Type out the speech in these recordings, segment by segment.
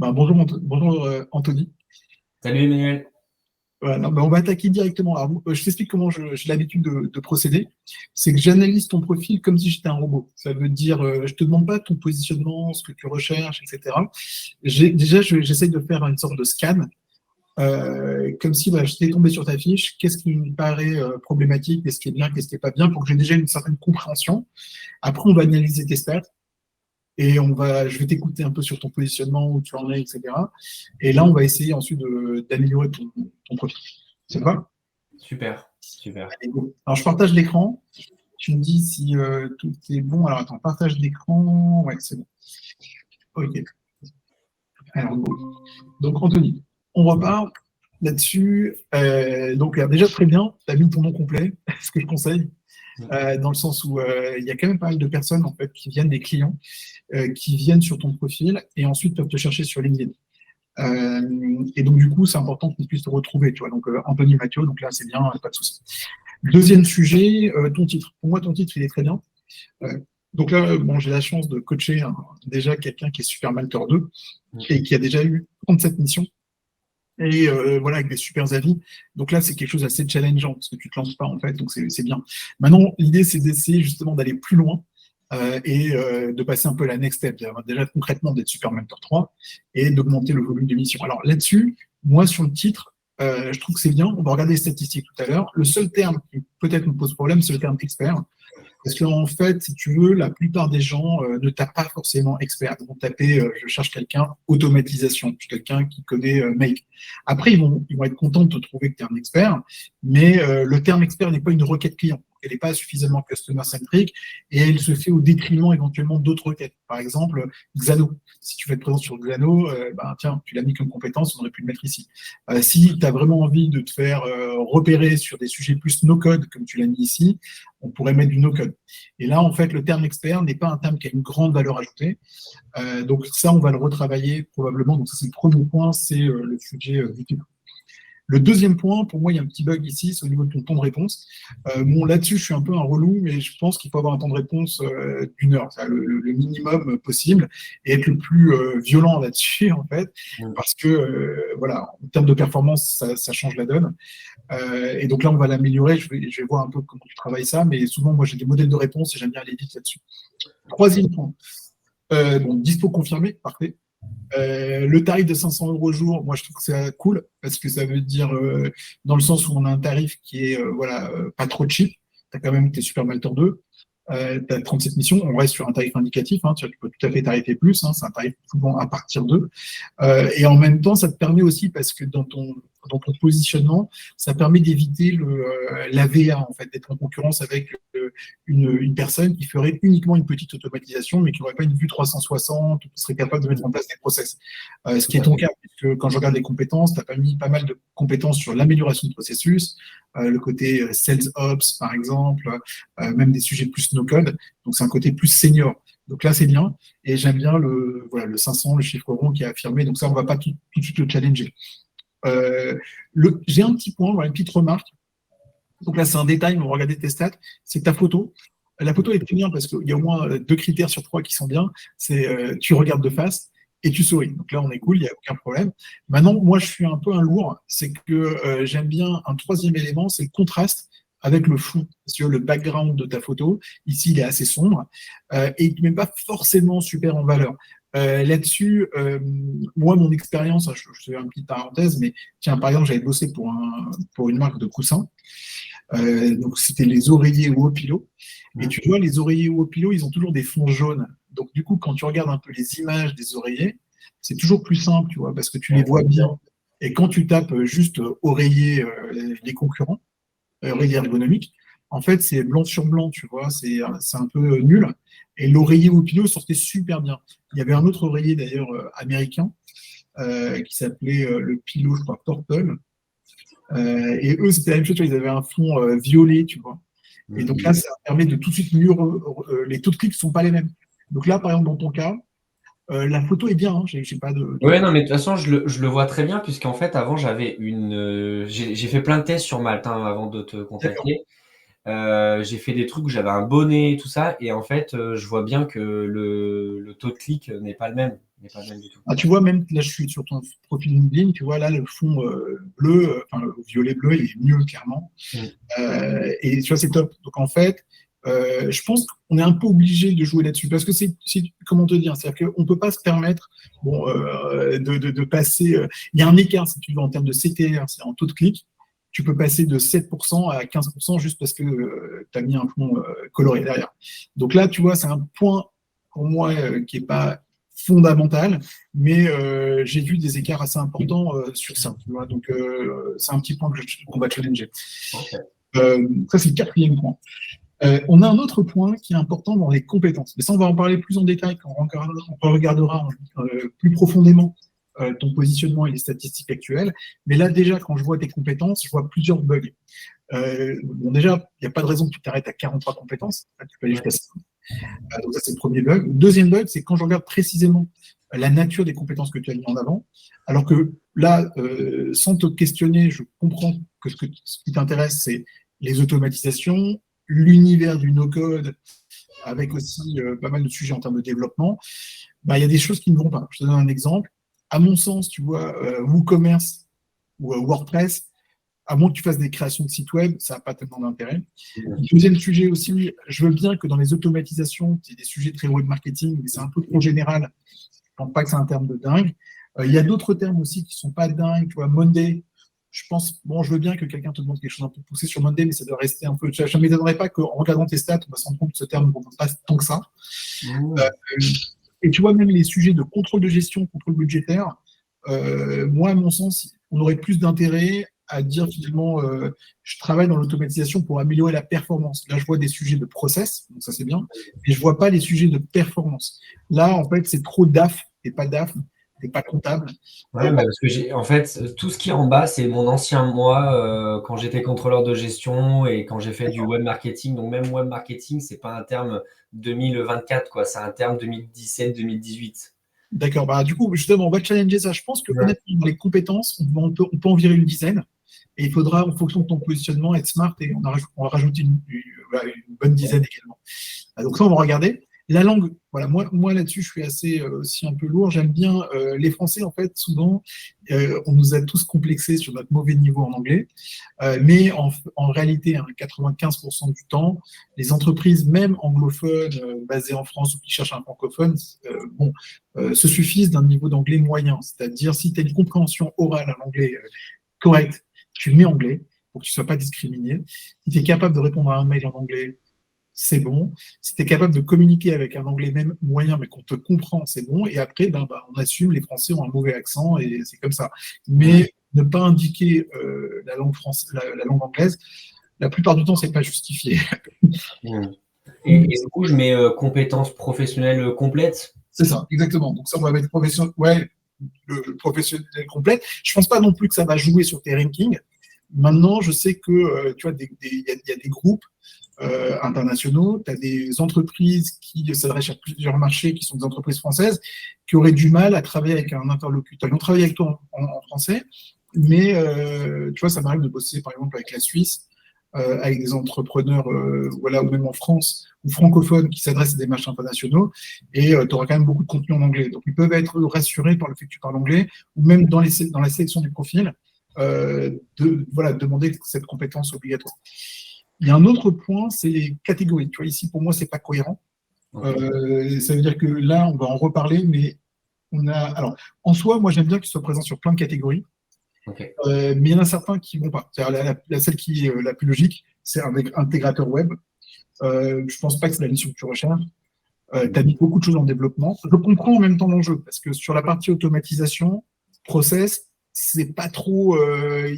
Bonjour, bonjour Anthony. Salut Emmanuel. Ouais, non, on va attaquer directement. Alors, je t'explique comment j'ai l'habitude de procéder. C'est que j'analyse ton profil comme si j'étais un robot. Ça veut dire, je te demande pas ton positionnement, ce que tu recherches, etc. Déjà, j'essaye de faire une sorte de scan, comme si voilà, j'étais tombé sur ta fiche. Qu'est-ce qui me paraît problématique, qu'est-ce qui est bien, qu'est-ce qui est pas bien, pour que j'ai déjà une certaine compréhension. Après, on va analyser tes stats. Et je vais t'écouter un peu sur ton positionnement, où tu en es, etc. Et là, on va essayer ensuite d'améliorer ton profil. C'est quoi? Super, super. Allez, go. Alors, je partage l'écran. Tu me dis si tout est bon. Alors, attends, partage d'écran. Ouais, c'est bon. OK. Alors, go. Donc, Anthony, on repart là-dessus. Donc, déjà, très bien. Tu as mis ton nom complet, ce que je conseille, dans le sens où il y a quand même pas mal de personnes en fait, qui viennent, des clients, qui viennent sur ton profil et ensuite peuvent te chercher sur LinkedIn. Et donc, du coup, c'est important qu'on puisse te retrouver. Tu vois, donc, Anthony Mathieu, donc là, c'est bien, pas de souci. Deuxième sujet, ton titre. Pour moi, ton titre, il est très bien. Euh, donc là, bon, j'ai la chance de coacher déjà quelqu'un qui est Super Mentor 2 et qui a déjà eu 37 missions. Et voilà, avec des super avis. Donc là, c'est quelque chose d'assez challengeant parce que tu ne te lances pas, en fait, donc c'est bien. Maintenant, l'idée, c'est d'essayer justement d'aller plus loin et de passer un peu la next step. Déjà, concrètement, d'être Super Mentor 3 et d'augmenter le volume d'émissions. Alors là-dessus, moi, sur le titre, je trouve que c'est bien. On va regarder les statistiques tout à l'heure. Le seul terme qui peut-être me pose problème, c'est le terme expert. Parce qu'en fait, si tu veux, la plupart des gens ne tapent pas forcément expert. Ils vont taper je cherche quelqu'un automatisation, quelqu'un qui connaît Make. Après, ils vont être contents de te trouver que tu es un expert, mais le terme expert n'est pas une requête client. Elle n'est pas suffisamment customer-centric et elle se fait au détriment éventuellement d'autres requêtes. Par exemple, Xano. Si tu veux être présent sur Xano, tiens, tu l'as mis comme compétence, on aurait pu le mettre ici. Si tu as vraiment envie de te faire repérer sur des sujets plus no-code, comme tu l'as mis ici, on pourrait mettre du no-code. Et là, en fait, le terme expert n'est pas un terme qui a une grande valeur ajoutée. Donc ça, on va le retravailler probablement. Donc ça, c'est le premier point, c'est le sujet du titre. Le deuxième point, pour moi, il y a un petit bug ici, c'est au niveau de ton temps de réponse. Bon, là-dessus, je suis un peu un relou, mais je pense qu'il faut avoir un temps de réponse d'1 heure, le minimum possible, et être le plus violent là-dessus, en fait, parce que, voilà, en termes de performance, ça change la donne. Et donc là, on va l'améliorer. Je vais voir un peu comment tu travailles ça, mais souvent, moi, j'ai des modèles de réponse et j'aime bien aller vite là-dessus. Troisième point. Bon, dispo confirmé, parfait. Le tarif de 500 euros au jour, moi je trouve que c'est cool parce que ça veut dire dans le sens où on a un tarif qui est voilà, pas trop cheap. Tu as quand même tes Super Maltor 2, tu as 37 missions, on reste sur un tarif indicatif, hein, tu peux tout à fait tarifer plus, hein, c'est un tarif souvent à partir d'eux. Et en même temps, ça te permet aussi, parce que dans ton positionnement, ça permet d'éviter la VA, en fait, d'être en concurrence avec une personne qui ferait uniquement une petite automatisation, mais qui n'aurait pas une vue 360, qui serait capable de mettre en place des process. Ce qui est ton cas, puisque quand je regarde les compétences, tu as pas mis pas mal de compétences sur l'amélioration de processus, le côté Sales Ops, par exemple, même des sujets plus no-code. Donc, c'est un côté plus senior. Donc là, c'est bien. Et j'aime bien voilà, le 500, le chiffre rond qui est affirmé. Donc ça, on ne va pas tout de suite le challenger. J'ai un petit point, voilà, une petite remarque. Donc là, c'est un détail, mais on va regarder tes stats. C'est ta photo. La photo est très bien parce qu'il y a au moins 2 critères sur 3 qui sont bien. C'est tu regardes de face et tu souris. Donc là, on est cool, il n'y a aucun problème. Maintenant, moi, je suis un peu un lourd. C'est que j'aime bien un troisième élément, c'est le contraste avec le flou. Parce que le background de ta photo, ici, il est assez sombre et il ne met pas forcément super en valeur. Là-dessus, moi, mon expérience, je fais une petite parenthèse, mais tiens, par exemple, j'avais bossé pour une marque de coussins. Donc, c'était les oreillers ou pilot. Et tu vois, les oreillers ou pilot, ils ont toujours des fonds jaunes. Donc, du coup, quand tu regardes un peu les images des oreillers, c'est toujours plus simple, tu vois, parce que tu les vois bien. Et quand tu tapes juste oreiller les concurrents, oreiller ergonomique, en fait, c'est blanc sur blanc, tu vois, c'est un peu nul. Et l'oreiller ou pilot sortait super bien. Il y avait un autre oreiller, d'ailleurs, américain, qui s'appelait le pilot, je crois, Purple. Et eux, c'était la même chose, tu vois, ils avaient un fond violet, tu vois. Et donc là, ça permet de tout de suite mieux. Les taux de clics ne sont pas les mêmes. Donc là, par exemple, dans ton cas, la photo est bien, hein, j'ai pas Ouais, non, mais de toute façon, je le vois très bien, puisqu'en fait, avant, j'avais j'ai fait plein de tests sur Malte hein, avant de te D'accord. contacter. J'ai fait des trucs j'avais un bonnet et tout ça, et en fait, je vois bien que le taux de clic n'est pas le même. n'est pas le même du tout. Ah, tu vois, même là, je suis sur ton profil LinkedIn, tu vois, là, le fond bleu, enfin, le violet-bleu, il est mieux, clairement. Et tu vois, c'est top. Donc, en fait, je pense qu'on est un peu obligé de jouer là-dessus parce que comment te dire, c'est-à-dire qu'on ne peut pas se permettre de passer. Il y a un écart, si tu veux, en termes de CTR, c'est en taux de clic. Tu peux passer de 7% à 15% juste parce que tu as mis un fond coloré derrière. Donc là, tu vois, c'est un point pour moi qui n'est pas fondamental, mais j'ai vu des écarts assez importants sur ça. Tu vois, donc, c'est un petit point qu'on va challenger. Okay. Ça, c'est le quatrième point. On a un autre point qui est important dans les compétences. Mais ça, on va en parler plus en détail quand on regardera plus profondément ton positionnement et les statistiques actuelles. Mais là, déjà, quand je vois tes compétences, je vois plusieurs bugs. Bon, déjà, il n'y a pas de raison que tu t'arrêtes à 43 compétences. Là, tu peux aller jusqu'à 50. Donc ça, c'est le premier bug. Le deuxième bug, c'est quand je regarde précisément la nature des compétences que tu as mis en avant, alors que là, sans te questionner, je comprends que ce qui t'intéresse, c'est les automatisations, l'univers du no-code, avec aussi pas mal de sujets en termes de développement. Bah, il y a des choses qui ne vont pas. Je te donne un exemple. À mon sens, tu vois, WooCommerce ou WordPress, à moins que tu fasses des créations de sites web, ça n'a pas tellement d'intérêt. Deuxième sujet aussi, je veux bien que dans les automatisations, il y ait des sujets très web marketing, mais c'est un peu trop général. Je ne pense pas que c'est un terme de dingue. Il y a d'autres termes aussi qui ne sont pas dingues. Tu vois, Monday, je pense, bon, je veux bien que quelqu'un te demande quelque chose un peu poussé sur Monday, mais ça doit rester un peu. Je ne m'étonnerais pas qu'en regardant tes stats, on va se rendre compte que ce terme ne vaut pas tant que ça. Et tu vois, même les sujets de contrôle de gestion, contrôle budgétaire, moi, à mon sens, on aurait plus d'intérêt à dire finalement, je travaille dans l'automatisation pour améliorer la performance. Là, je vois des sujets de process, donc ça c'est bien, mais je ne vois pas les sujets de performance. Là, en fait, c'est trop DAF, t'es pas DAF, t'es pas comptable. Ouais, mais parce que en fait, tout ce qui est en bas, c'est mon ancien moi quand j'étais contrôleur de gestion et quand j'ai fait du web marketing. Donc même web marketing, c'est pas un terme 2024, quoi. C'est un terme 2017-2018. D'accord, bah, du coup, justement, on va challenger ça. Je pense que honnêtement, dans les compétences, on peut en virer une dizaine. Et il faudra, en fonction de ton positionnement, être smart et on va rajouter une bonne dizaine également. Donc ça, on va regarder. La langue, voilà, moi là-dessus, je suis assez aussi un peu lourd. J'aime bien les Français, en fait, souvent, on nous a tous complexés sur notre mauvais niveau en anglais. Mais en réalité, 95% du temps, les entreprises, même anglophones, basées en France ou qui cherchent un francophone, se suffisent d'un niveau d'anglais moyen. C'est-à-dire, si tu as une compréhension orale en anglais correcte, tu mets anglais pour que tu ne sois pas discriminé. Si tu es capable de répondre à un mail en anglais, c'est bon. Si tu es capable de communiquer avec un anglais même moyen, mais qu'on te comprend, c'est bon. Et après, on assume, les Français ont un mauvais accent et c'est comme ça. Mais ne pas indiquer la langue anglaise, la plupart du temps, c'est pas justifié. Et du coup, je mets compétences professionnelles complètes. C'est ça, exactement. Donc ça, on va mettre professionnel, le professionnel complète. Je pense pas non plus que ça va jouer sur tes rankings. Maintenant, je sais que tu vois, il y a des groupes internationaux, tu as des entreprises qui s'adressent à plusieurs marchés, qui sont des entreprises françaises, qui auraient du mal à travailler avec un interlocuteur. Ils ont travaillé avec toi en français, mais tu vois, ça m'arrive de bosser par exemple avec la Suisse, avec des entrepreneurs, voilà, ou même en France, ou francophones qui s'adressent à des marchés internationaux, et tu auras quand même beaucoup de contenu en anglais. Donc, ils peuvent être rassurés par le fait que tu parles anglais, ou même dans la sélection du profil, demander cette compétence obligatoire. Il y a un autre point, c'est les catégories. Tu vois, ici, pour moi, c'est pas cohérent. Ça veut dire que là, on va en reparler, mais alors, en soi, moi, j'aime bien qu'il soit présent sur plein de catégories. Mais il y en a certains qui ne vont pas. Celle qui est la plus logique, c'est avec intégrateur web. Je ne pense pas que c'est la mission que tu recherches. Tu as mis beaucoup de choses en développement. Je comprends en même temps l'enjeu, parce que sur la partie automatisation, process, c'est pas trop,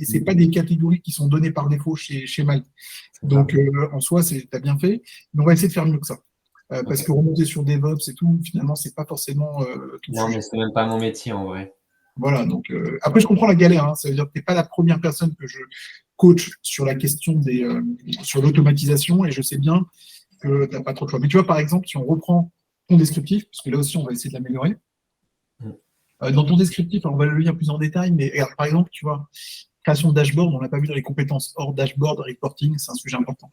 c'est pas des catégories qui sont données par défaut chez Malte. Donc, en soi, tu as bien fait, mais on va essayer de faire mieux que ça. Parce que remonter sur DevOps et tout, finalement, c'est pas forcément tout. Non, mais c'est même pas mon métier en vrai. Voilà, donc après je comprends la galère, hein. Ça veut dire que tu n'es pas la première personne que je coach sur la question sur l'automatisation, et je sais bien que tu n'as pas trop de choix. Mais tu vois, par exemple, si on reprend ton descriptif, parce que là aussi on va essayer de l'améliorer, dans ton descriptif, alors on va le lire plus en détail, mais par exemple, tu vois, création de dashboard, on l'a pas vu dans les compétences hors dashboard, reporting, c'est un sujet important.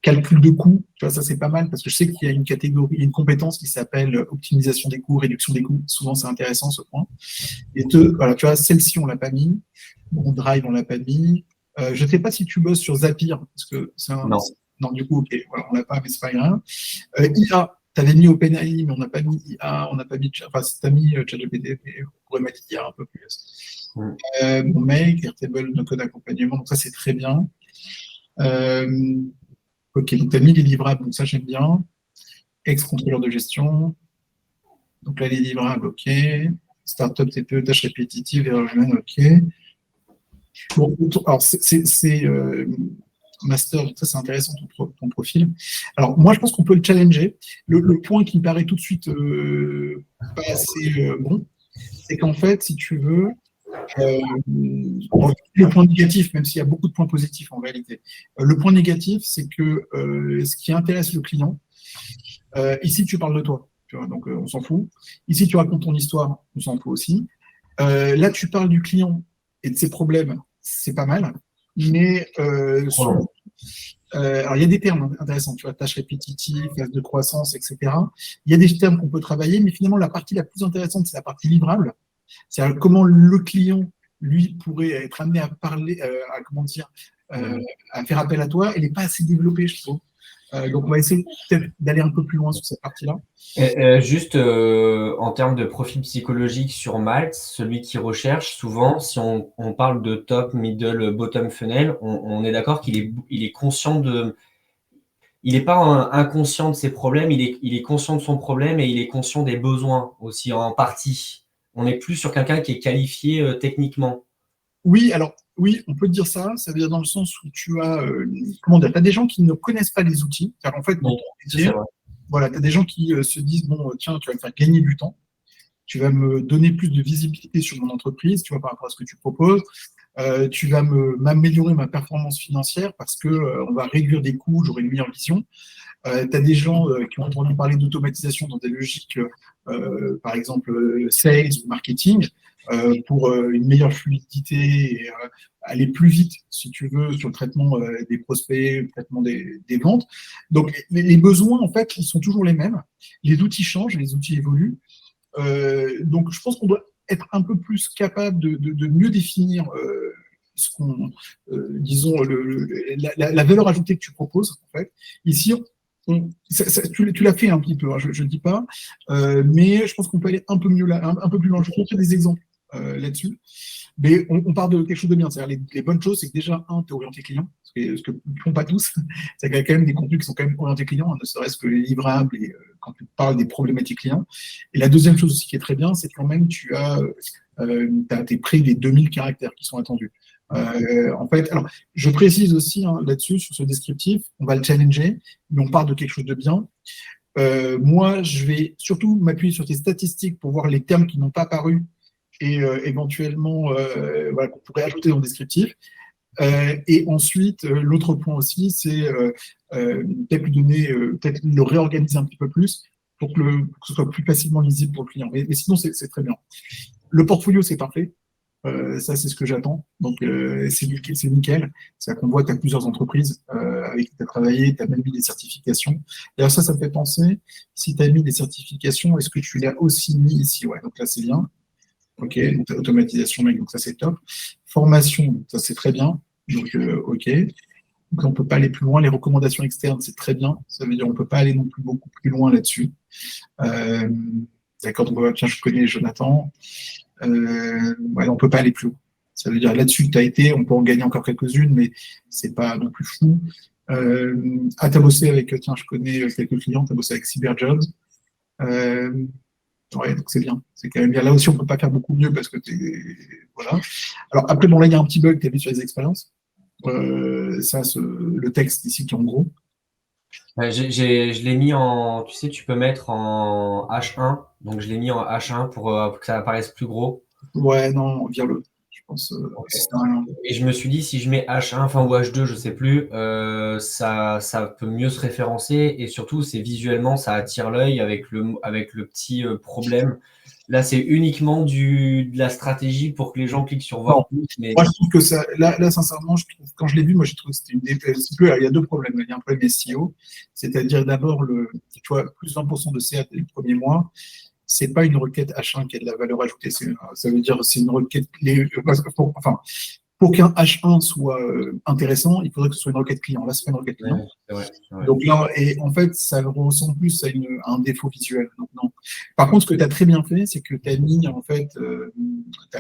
Calcul de coûts, tu vois, ça c'est pas mal parce que je sais qu'il y a une catégorie, une compétence qui s'appelle optimisation des coûts, réduction des coûts. Souvent c'est intéressant ce point. Et voilà, tu vois, celle-ci on l'a pas mis. Bon, Drive on l'a pas mis. Je sais pas si tu bosses sur Zapier parce que c'est un. Non, du coup, ok, voilà, on l'a pas, mais c'est pas grave. IA, tu avais mis OpenAI, mais on n'a pas mis IA, on n'a pas mis. Enfin, si tu as mis ChatGPT, on pourrait mettre IA un peu plus. Bon, Make, Airtable, no code accompagnement, donc ça c'est très bien. Ok, donc tu as mis les livrables, donc ça j'aime bien. Ex-contrôleur de gestion. Donc là, les livrables, ok. Startup, TPE, tâches répétitives, erreurs humaines, ok. Bon, alors c'est master, ça c'est intéressant ton profil. Alors moi je pense qu'on peut le challenger. Le point qui me paraît tout de suite pas assez bon, c'est qu'en fait, si tu veux, le point négatif, même s'il y a beaucoup de points positifs en réalité, le point négatif, c'est que ce qui intéresse le client, ici tu parles de toi, tu vois, donc on s'en fout. Ici tu racontes ton histoire, on s'en fout aussi. Là tu parles du client et de ses problèmes, c'est pas mal, mais alors il y a des termes intéressants, tu vois, tâches répétitives, phase de croissance, etc. Il y a des termes qu'on peut travailler, mais finalement la partie la plus intéressante, c'est la partie livrable. C'est-à-dire comment le client, lui, pourrait être amené à parler, à comment dire, à faire appel à toi, elle n'est pas assez développée, je trouve. Donc on va essayer peut-être d'aller un peu plus loin sur cette partie-là. Juste en termes de profil psychologique sur Malte, celui qui recherche, souvent, si on parle de top, middle, bottom funnel, on est d'accord qu'il est conscient de. Il n'est pas inconscient de ses problèmes, il est conscient de son problème et il est conscient des besoins aussi en partie. On n'est plus sur quelqu'un qui est qualifié techniquement. Oui, alors oui, on peut dire ça. Ça veut dire dans le sens où tu as, comment dire, tu as des gens qui ne connaissent pas les outils. Car en fait, dans ton métier, voilà, tu as des gens qui se disent, bon, tiens, tu vas me faire gagner du temps. Tu vas me donner plus de visibilité sur mon entreprise, tu vois, par rapport à ce que tu proposes. Tu vas m'améliorer ma performance financière parce que on va réduire des coûts, j'aurai une meilleure vision. Tu as des gens qui ont entendu parler d'automatisation dans des logiques, par exemple, sales ou marketing, pour une meilleure fluidité et aller plus vite, si tu veux, sur le traitement des prospects, le traitement des ventes. Donc, les besoins, en fait, ils sont toujours les mêmes. Les outils changent, les outils évoluent. Donc, je pense qu'on doit être un peu plus capable de mieux définir ce qu'on, disons, la valeur ajoutée que tu proposes, en fait. Ici, tu l'as fait un petit peu, hein, je ne dis pas, mais je pense qu'on peut aller un peu mieux là, un peu plus loin. Je vais montrer des exemples là-dessus. Mais on part de quelque chose de bien. C'est-à-dire les bonnes choses, c'est que déjà, tu es orienté client, ce que ne font pas tous. C'est qu'il y a quand même des contenus qui sont quand même orientés clients, hein, ne serait-ce que les livrables et quand tu parles des problématiques clients. Et la deuxième chose aussi qui est très bien, c'est que quand même, tu as tes près des 2000 caractères qui sont attendus. En fait, alors, je précise aussi hein, là-dessus, sur ce descriptif, on va le challenger, mais on part de quelque chose de bien. Moi, je vais surtout m'appuyer sur tes statistiques pour voir les termes qui n'ont pas apparu et éventuellement voilà, qu'on pourrait ajouter dans le descriptif. Et ensuite, l'autre point aussi, c'est peut-être lui donner, peut-être le réorganiser un petit peu plus pour que ce soit plus facilement lisible pour le client. Mais sinon, c'est très bien. Le portfolio, c'est parfait. Ça, c'est ce que j'attends. Donc, c'est nickel. C'est-à-dire qu'on voit que tu as plusieurs entreprises avec qui tu as travaillé, tu as même mis des certifications. D'ailleurs, ça me fait penser, si tu as mis des certifications, est-ce que tu l'as aussi mis ici? Ouais, donc là, c'est bien. Ok, donc automatisation, donc ça, c'est top. Formation, donc ça, c'est très bien. Donc, ok. Donc, on ne peut pas aller plus loin. Les recommandations externes, c'est très bien. Ça veut dire qu'on ne peut pas aller non plus beaucoup plus loin là-dessus. D'accord, donc tiens, je connais Jonathan. Ouais, on ne peut pas aller plus haut. Ça veut dire là-dessus, tu as été, on peut en gagner encore quelques-unes, mais c'est pas non plus fou. Tu as bossé avec, tiens, je connais quelques clients, tu as bossé avec Cyberjobs. Ouais, donc c'est bien. C'est quand même bien. Là aussi, on ne peut pas faire beaucoup mieux parce que voilà. Alors après, bon, là, il y a un petit bug, tu as vu sur les expériences. Le texte ici qui est en gros. Je l'ai mis en, tu sais, tu peux mettre en H1, donc je l'ai mis en H1 pour que ça apparaisse plus gros. Ouais, non, vire-le. Je pense Okay. ça sert à rien. Et je me suis dit, si je mets H1, enfin ou H2, je sais plus, ça peut mieux se référencer et surtout, c'est visuellement, ça attire l'œil avec le petit problème. Là, c'est uniquement de la stratégie pour que les gens cliquent sur voir plus. Mais... Moi, je trouve que ça, là, sincèrement, quand je l'ai vu, moi, j'ai trouvé que c'était il y a deux problèmes. Il y a un problème SEO, c'est-à-dire d'abord, tu vois, plus 20% de CA dès le premier mois, c'est pas une requête H1 qui a de la valeur ajoutée. Ça veut dire c'est une requête. Pour qu'un H1 soit intéressant, il faudrait que ce soit une requête client. Là, c'est pas une requête client. Ouais. Donc là, et en fait, ça ressemble plus à un défaut visuel. Donc, non. Par contre, ce que tu as très bien fait, c'est que tu as mis, en fait, tu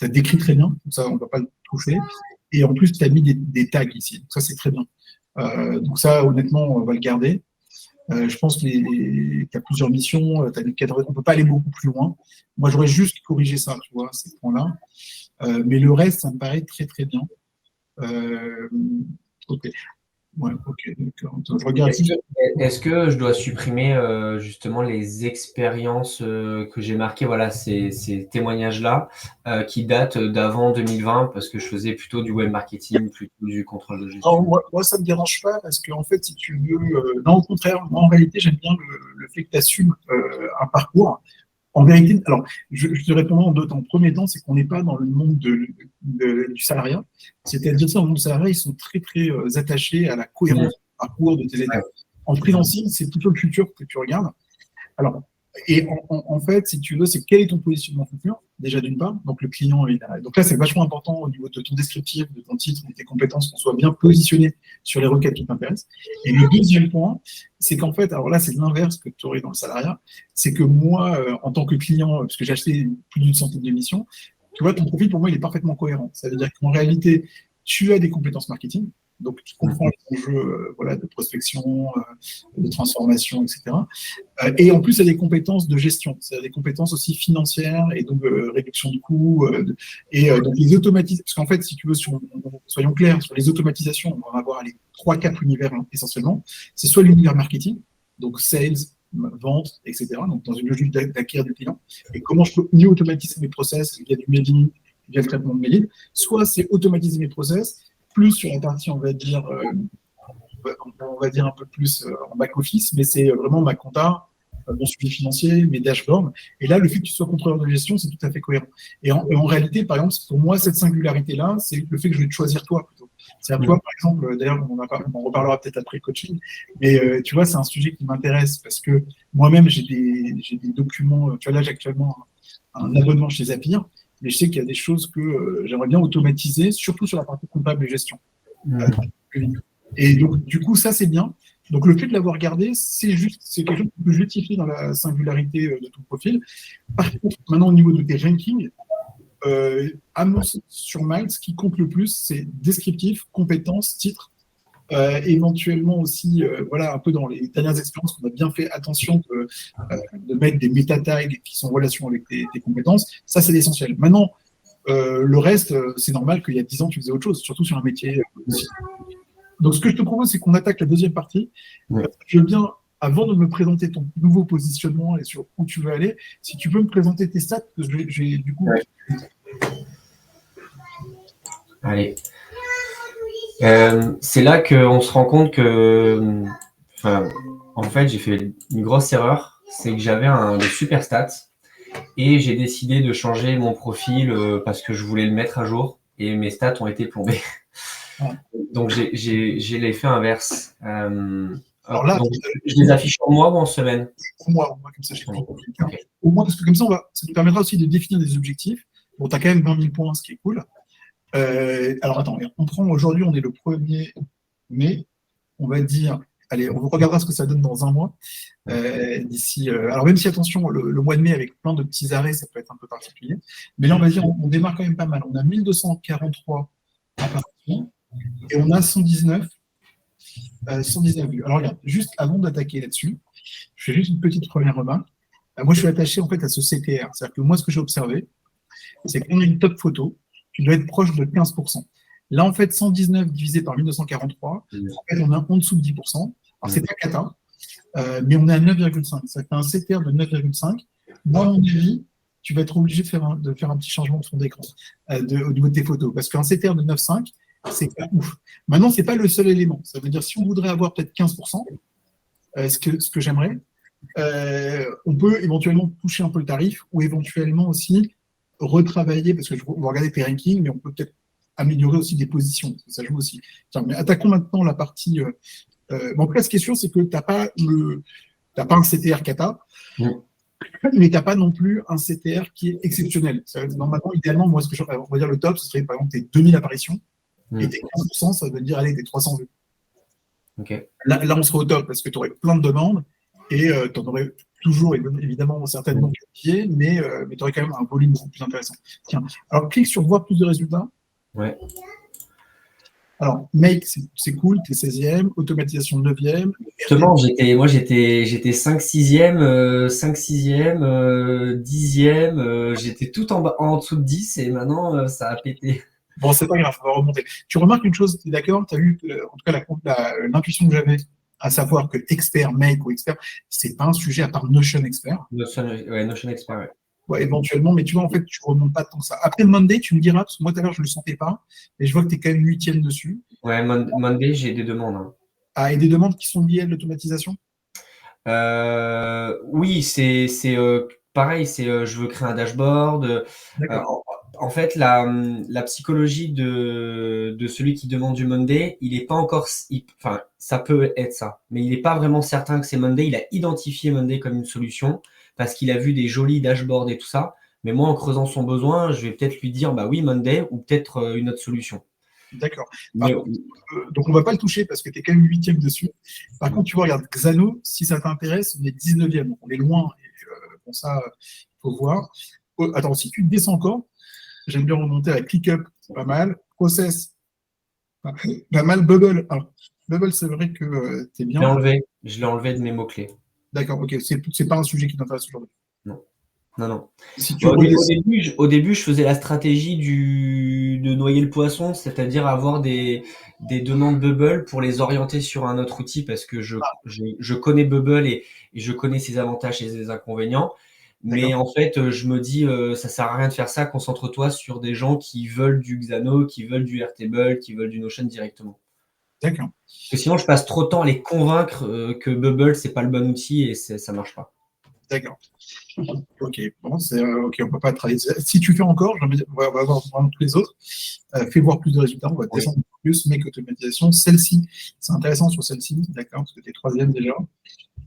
as décrit très bien, donc ça, on ne va pas le toucher. Et en plus, tu as mis des tags ici. Donc ça, c'est très bien. Donc ça, honnêtement, on va le garder. Je pense qu'il y a plusieurs missions, tu as des cadres, on ne peut pas aller beaucoup plus loin. Moi, j'aurais juste corrigé ça, tu vois, ces points-là. Mais le reste, ça me paraît très, très bien. Ok. Ouais, ok, d'accord. Je regarde. Est-ce que je dois supprimer justement les expériences que j'ai marquées, voilà, ces témoignages-là, qui datent d'avant 2020, parce que je faisais plutôt du web marketing, plutôt du contrôle de gestion? Non, moi, ça ne me dérange pas, parce qu'en fait, si tu veux, non, au contraire, moi, en réalité, j'aime bien le fait que tu assumes un parcours. En vérité, alors, je te réponds en deux temps. En premier temps, c'est qu'on n'est pas dans le monde du salariat. C'est-à-dire ça, dans le monde du salariat, ils sont très, très attachés à la cohérence du parcours de tes étapes. En freelancing, c'est plutôt le futur que tu regardes. Alors, et en fait, si tu veux, c'est quel est ton positionnement futur, déjà d'une part. Donc, le client est là. Donc là, c'est vachement important au niveau de ton descriptif, de ton titre, de tes compétences, qu'on soit bien positionné sur les requêtes qui t'intéressent. Et le deuxième point, c'est qu'en fait, alors là, c'est l'inverse que tu aurais dans le salariat, c'est que moi, en tant que client, parce que j'ai acheté plus d'une centaine d'émissions, tu vois, ton profil, pour moi, il est parfaitement cohérent. Ça veut dire qu'en réalité, tu as des compétences marketing, donc tu comprends les enjeux voilà, de prospection, de transformation, etc. Et en plus, il y a des compétences de gestion, il y a des compétences aussi financières et donc réduction de coûts. Donc les automatisations, parce qu'en fait, si tu veux, soyons clairs, sur les automatisations, on va avoir les 3-4 univers essentiellement. C'est soit l'univers marketing, donc sales, vente, etc. Donc dans une logique d'acquérir du client. Et comment je peux mieux automatiser mes process via du mailing, via le traitement de mailing. Soit c'est automatiser mes process, plus sur la partie, on va dire un peu plus en back-office, mais c'est vraiment ma compta, mon suivi financier, mes dashboards. Et là, le fait que tu sois contrôleur de gestion, c'est tout à fait cohérent. Et en réalité, par exemple, pour moi, cette singularité-là, c'est le fait que je vais te choisir toi plutôt. C'est-à-dire, toi, par exemple, d'ailleurs, on en reparlera peut-être après le coaching, mais tu vois, c'est un sujet qui m'intéresse parce que moi-même, j'ai des documents. Tu vois, là, j'ai actuellement un abonnement chez Zapier, mais je sais qu'il y a des choses que j'aimerais bien automatiser, surtout sur la partie comptable et gestion. Et donc, du coup, ça, c'est bien. Donc, le fait de l'avoir gardé, c'est quelque chose qui peut justifier dans la singularité de ton profil. Par contre, maintenant, au niveau de tes rankings, à mon sens, sur Miles, ce qui compte le plus, c'est descriptif, compétences, titres, éventuellement aussi, voilà, un peu dans les dernières expériences, on a bien fait attention de mettre des méta-tags qui sont en relation avec tes compétences. Ça, c'est l'essentiel. Maintenant, le reste, c'est normal qu'il y a 10 ans, tu faisais autre chose, surtout sur un métier. Donc, ce que je te propose, c'est qu'on attaque la deuxième partie. Je veux bien, avant de me présenter ton nouveau positionnement et sur où tu veux aller, si tu peux me présenter tes stats, parce que j'ai du coup. Allez. C'est là qu'on se rend compte que, en fait, j'ai fait une grosse erreur. C'est que j'avais des super stats et j'ai décidé de changer mon profil parce que je voulais le mettre à jour et mes stats ont été plombés. Donc, j'ai l'effet inverse. Alors là, donc, je les affiche en mois ou en semaine? Au mois, comme ça, j'ai okay. Au mois, parce que comme ça, ça nous permettra aussi de définir des objectifs. Bon, tu as quand même 20 000 points, ce qui est cool. Alors, attends, on prend aujourd'hui, on est le 1er mai. On va dire, allez, on regardera ce que ça donne dans un mois. D'ici. Alors, même si, attention, le mois de mai, avec plein de petits arrêts, ça peut être un peu particulier. Mais là, on va dire, on démarre quand même pas mal. On a 1243 à partir et on a 119 vues. Alors, regarde, juste avant d'attaquer là-dessus, je fais juste une petite première remarque. Moi, je suis attaché en fait à ce CTR. C'est-à-dire que moi, ce que j'ai observé, c'est qu'on a une top photo qui doit être proche de 15%. Là, en fait, 119 divisé par 1943, en fait, on est en dessous de 10%. Alors, c'est pas cata, mais on est à 9,5. Ça fait un CTR de 9,5. Moi, à mon avis, tu vas être obligé de faire un petit changement de fond d'écran au niveau de tes photos. Parce qu'un CTR de 9,5, c'est pas ouf. Maintenant, c'est pas le seul élément. Ça veut dire, si on voudrait avoir peut-être 15%, ce que j'aimerais, on peut éventuellement toucher un peu le tarif ou éventuellement aussi retravailler, parce que on va regarder tes rankings, mais on peut peut-être améliorer aussi des positions. Ça joue aussi. Tiens, mais attaquons maintenant la partie. En tout cas, ce qui est sûr, c'est que tu n'as pas, pas un CTR kata, mais tu n'as pas non plus un CTR qui est exceptionnel. Normalement, idéalement, moi, on va dire le top, ce serait par exemple tes 2000 apparitions et tes 15%, ça veut dire, allez, tes 300 vues. Okay. Là, on serait au top parce que tu aurais plein de demandes et tu en aurais toujours, évidemment, certainement qualifié, mais tu aurais quand même un volume beaucoup plus intéressant. Tiens, alors clique sur voir plus de résultats. Ouais. Alors, make, c'est cool, tu es 16e, automatisation 9e. Justement, j'étais 5 6e, 5 6e, 10e, j'étais tout en dessous de 10 et maintenant ça a pété. Bon, c'est pas grave, on va remonter. Tu remarques une chose, tu es d'accord? Tu as eu, en tout cas, l'intuition que j'avais, à savoir que expert, make ou expert, c'est pas un sujet à part Notion expert. Notion expert, ouais. Ouais, éventuellement, mais tu vois, en fait, tu ne remontes pas tant que ça. Après Monday, tu me diras, parce que moi, tout à l'heure, je ne le sentais pas, et je vois que tu es quand même 8e dessus. Ouais, Monday, j'ai des demandes. Hein. Ah, et des demandes qui sont liées à l'automatisation? Oui, c'est pareil, je veux créer un dashboard. En fait, la psychologie de celui qui demande du Monday, il n'est pas encore, enfin, ça peut être ça, mais il n'est pas vraiment certain que c'est Monday. Il a identifié Monday comme une solution parce qu'il a vu des jolis dashboards et tout ça. Mais moi, en creusant son besoin, je vais peut-être lui dire, bah oui, Monday ou peut-être une autre solution. D'accord. Mais, Donc, on ne va pas le toucher parce que tu es quand même 8e dessus. Par contre, tu vois, regarde, Xano, si ça t'intéresse, on est 19e. Donc, on est loin. Et, bon, ça, il faut voir. Oh, attends, si tu descends encore, j'aime bien remonter à ClickUp, c'est pas mal. Process, pas mal. Bubble. Alors, Bubble, c'est vrai que tu es bien. Je l'ai enlevé de mes mots-clés. D'accord, ok. C'est pas un sujet qui t'intéresse aujourd'hui. Non. Non. Si tu Au début, je faisais la stratégie de noyer le poisson, c'est-à-dire avoir des demandes Bubble pour les orienter sur un autre outil parce que je connais Bubble et je connais ses avantages et ses inconvénients. Mais en fait, je me dis, ça sert à rien de faire ça, concentre-toi sur des gens qui veulent du Xano, qui veulent du Airtable, qui veulent du Notion directement. D'accord. Parce que sinon, je passe trop de temps à les convaincre que Bubble, c'est pas le bon outil et ça marche pas. D'accord. Ok, bon, ok, on ne peut pas travailler. Si tu fais encore, on va voir vraiment tous les autres. Fais voir plus de résultats, on va descendre plus, make automatisation. Celle-ci, c'est intéressant sur celle-ci, d'accord, parce que tu es 3e déjà.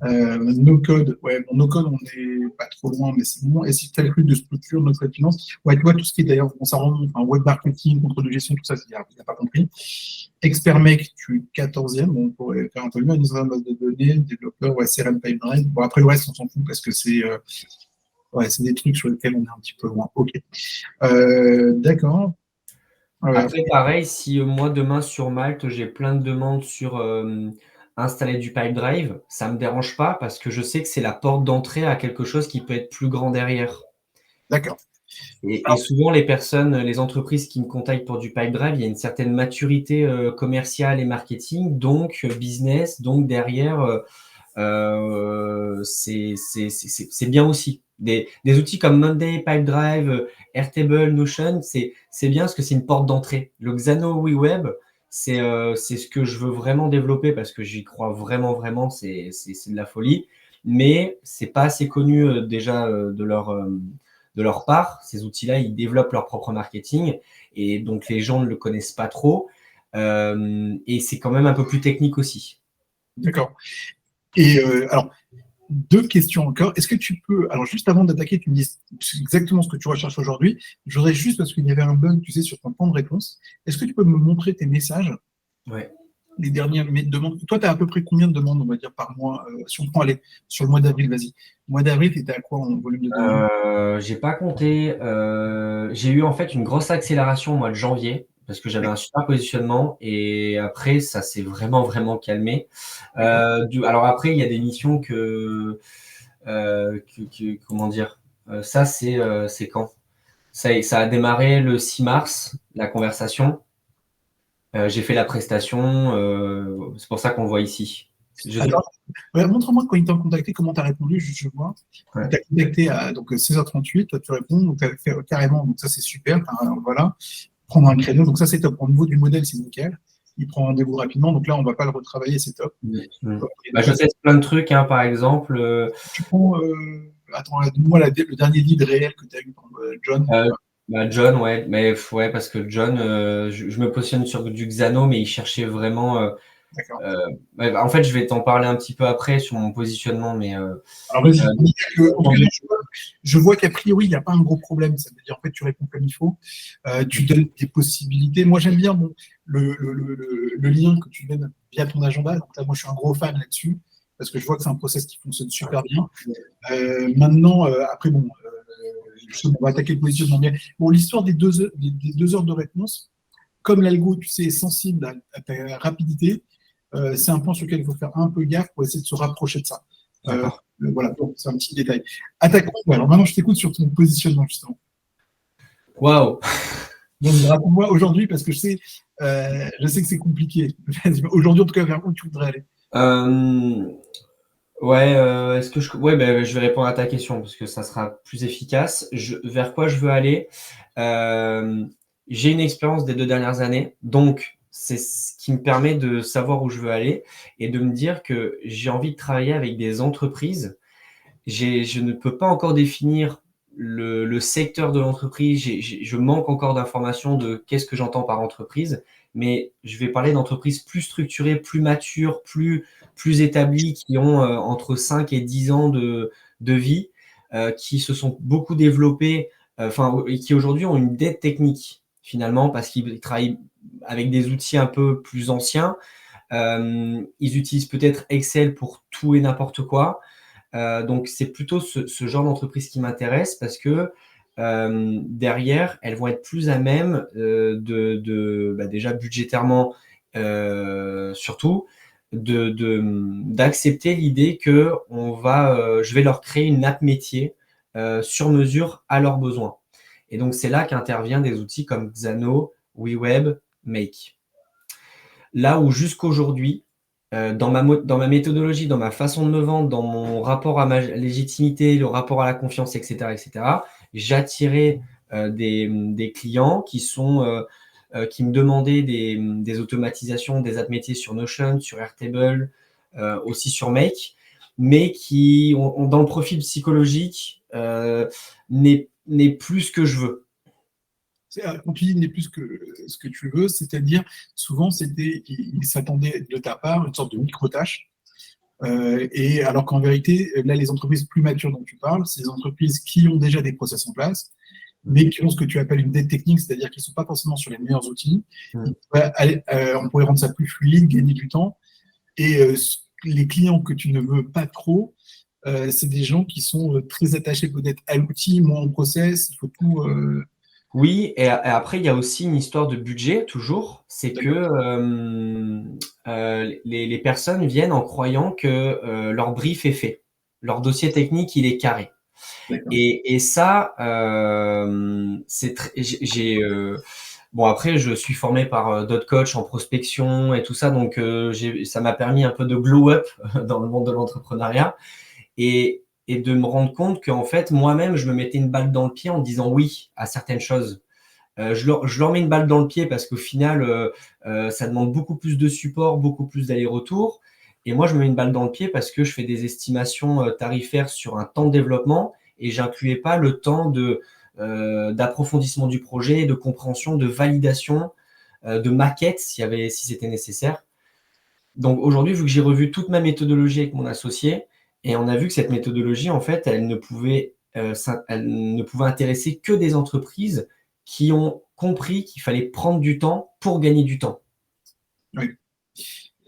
No code, ouais, bon, no code, on n'est pas trop loin, mais c'est bon. Et si tu as plus de structure, notre frais de finance, ouais, tu vois, tout ce qui est d'ailleurs, bon, ça remonte, web marketing, contrôle de gestion, tout ça, il n'y a pas compris. Expert Make, tu es 14e, bon, on pourrait faire un peu mieux, une base de données, développeur, ouais, CRM Pipeline. Bon, après le reste, on s'en fout parce que c'est des trucs sur lesquels on est un petit peu loin. Ok. D'accord. Après, pareil, si moi, demain, sur Malte, j'ai plein de demandes sur installer du Pipedrive, ça ne me dérange pas parce que je sais que c'est la porte d'entrée à quelque chose qui peut être plus grand derrière. D'accord. Et souvent, les entreprises qui me contactent pour du Pipedrive, il y a une certaine maturité commerciale et marketing, donc business, donc derrière, c'est bien aussi. Des outils comme Monday, Pipedrive, Airtable, Notion, c'est bien parce que c'est une porte d'entrée. Le Xano WeWeb, c'est ce que je veux vraiment développer parce que j'y crois vraiment, c'est de la folie. Mais c'est pas assez connu déjà de leur part. Ces outils-là, ils développent leur propre marketing et donc les gens ne le connaissent pas trop. Et c'est quand même un peu plus technique aussi. D'accord. Et alors, 2 questions encore. Est-ce que tu peux, alors juste avant d'attaquer, tu me dis exactement ce que tu recherches aujourd'hui. Je voudrais juste, parce qu'il y avait un bug, tu sais, sur ton temps de réponse. Est-ce que tu peux me montrer tes messages? Ouais. Les dernières demandes. Toi, tu as à peu près combien de demandes, on va dire, par mois? Si on prend, allez, sur le mois d'avril, vas-y. Le mois d'avril, tu étais à quoi en volume de demandes? J'ai pas compté. J'ai eu en fait une grosse accélération au mois de janvier parce que j'avais un super positionnement et après ça s'est vraiment calmé. Alors après il y a des missions comment dire, ça c'est quand? Ça a démarré le 6 mars la conversation. J'ai fait la prestation. C'est pour ça qu'on le voit ici. Montre-moi quand ils t'ont contacté, comment tu as répondu, je vois. Ouais. Il t'a contacté à donc, 16h38, toi tu réponds, donc tu as fait carrément, donc ça c'est super, voilà, prendre un créneau, donc ça c'est top. Au niveau du modèle, c'est nickel. il prend rendez-vous rapidement. Donc là, on ne va pas le retravailler, c'est top. Bah, je teste plein de trucs, hein, par exemple. Tu prends, attends, donne-moi le dernier lead réel que tu as eu, John. Bah, John, ouais, mais ouais, parce que John, je me positionne sur du Xano, mais il cherchait vraiment. D'accord. En fait, je vais t'en parler un petit peu après sur mon positionnement, mais. Alors vas-y. En tout cas, je vois qu'a priori, il n'y a pas un gros problème. Ça veut dire en fait, tu réponds comme il faut. Tu donnes des possibilités. Moi, j'aime bien le lien que tu donnes via ton agenda. Donc là, moi, je suis un gros fan là-dessus parce que je vois que c'est un process qui fonctionne super bien. Maintenant, après, bon, justement, on va attaquer le positionnement. Bon, l'histoire des 2 heures de réponse, comme l'algo, tu sais, est sensible à ta rapidité, c'est un point sur lequel il faut faire un peu gaffe pour essayer de se rapprocher de ça. Voilà, donc c'est un petit détail. Attaquons. Ouais, alors maintenant, je t'écoute sur ton positionnement, justement. Waouh! Donc, raconte-moi aujourd'hui, parce que je sais que c'est compliqué. Aujourd'hui, en tout cas, vers où tu voudrais aller? Ouais, je vais répondre à ta question parce que ça sera plus efficace. Vers quoi je veux aller? J'ai une expérience des 2 dernières années, donc c'est ce qui me permet de savoir où je veux aller et de me dire que j'ai envie de travailler avec des entreprises. Je ne peux pas encore définir le secteur de l'entreprise. Je manque encore d'informations de qu'est-ce que j'entends par entreprise, mais je vais parler d'entreprises plus structurées, plus matures, plus établies, qui ont entre 5 et 10 ans de vie, qui se sont beaucoup développées, et qui aujourd'hui ont une dette technique, finalement, parce qu'ils travaillent avec des outils un peu plus anciens. Ils utilisent peut-être Excel pour tout et n'importe quoi. Donc, c'est plutôt ce genre d'entreprise qui m'intéresse parce que derrière, elles vont être plus à même déjà budgétairement, surtout, d'accepter l'idée que je vais leur créer une app métier sur mesure à leurs besoins. Et donc, c'est là qu'interviennent des outils comme Xano, WeWeb, Make. Là où jusqu'aujourd'hui, dans ma méthodologie, dans ma façon de me vendre, dans mon rapport à ma légitimité, le rapport à la confiance, etc., j'attirais des clients qui me demandaient des automatisations, des app métiers sur Notion, sur Airtable, aussi sur Make, mais qui ont dans le profil psychologique n'est plus ce que je veux. Quand tu dis n'est plus ce que tu veux, c'est-à-dire souvent il s'attendait de ta part à une sorte de micro-tâche. Et alors qu'en vérité, là, les entreprises plus matures dont tu parles, c'est des entreprises qui ont déjà des process en place, mais qui ont ce que tu appelles une dette technique, c'est-à-dire qu'ils ne sont pas forcément sur les meilleurs outils. On pourrait rendre ça plus fluide, gagner du temps. Et les clients que tu ne veux pas trop, c'est des gens qui sont très attachés peut-être à l'outil, moins au process, il faut tout. Oui, et après, il y a aussi une histoire de budget, toujours. C'est que les personnes viennent en croyant que leur brief est fait. Leur dossier technique, il est carré. Et ça, bon, après, je suis formé par d'autres coachs en prospection et tout ça, donc ça m'a permis un peu de glow up dans le monde de l'entrepreneuriat. Et de me rendre compte qu'en fait, moi-même, je me mettais une balle dans le pied en disant oui à certaines choses. Je leur mets une balle dans le pied parce qu'au final, ça demande beaucoup plus de support, beaucoup plus d'aller-retour. Et moi, je me mets une balle dans le pied parce que je fais des estimations tarifaires sur un temps de développement et je n'incluais pas le temps d'approfondissement du projet, de compréhension, de validation, de maquette si c'était nécessaire. Donc aujourd'hui, vu que j'ai revu toute ma méthodologie avec mon associé, et on a vu que cette méthodologie, en fait, elle ne pouvait intéresser que des entreprises qui ont compris qu'il fallait prendre du temps pour gagner du temps. Oui.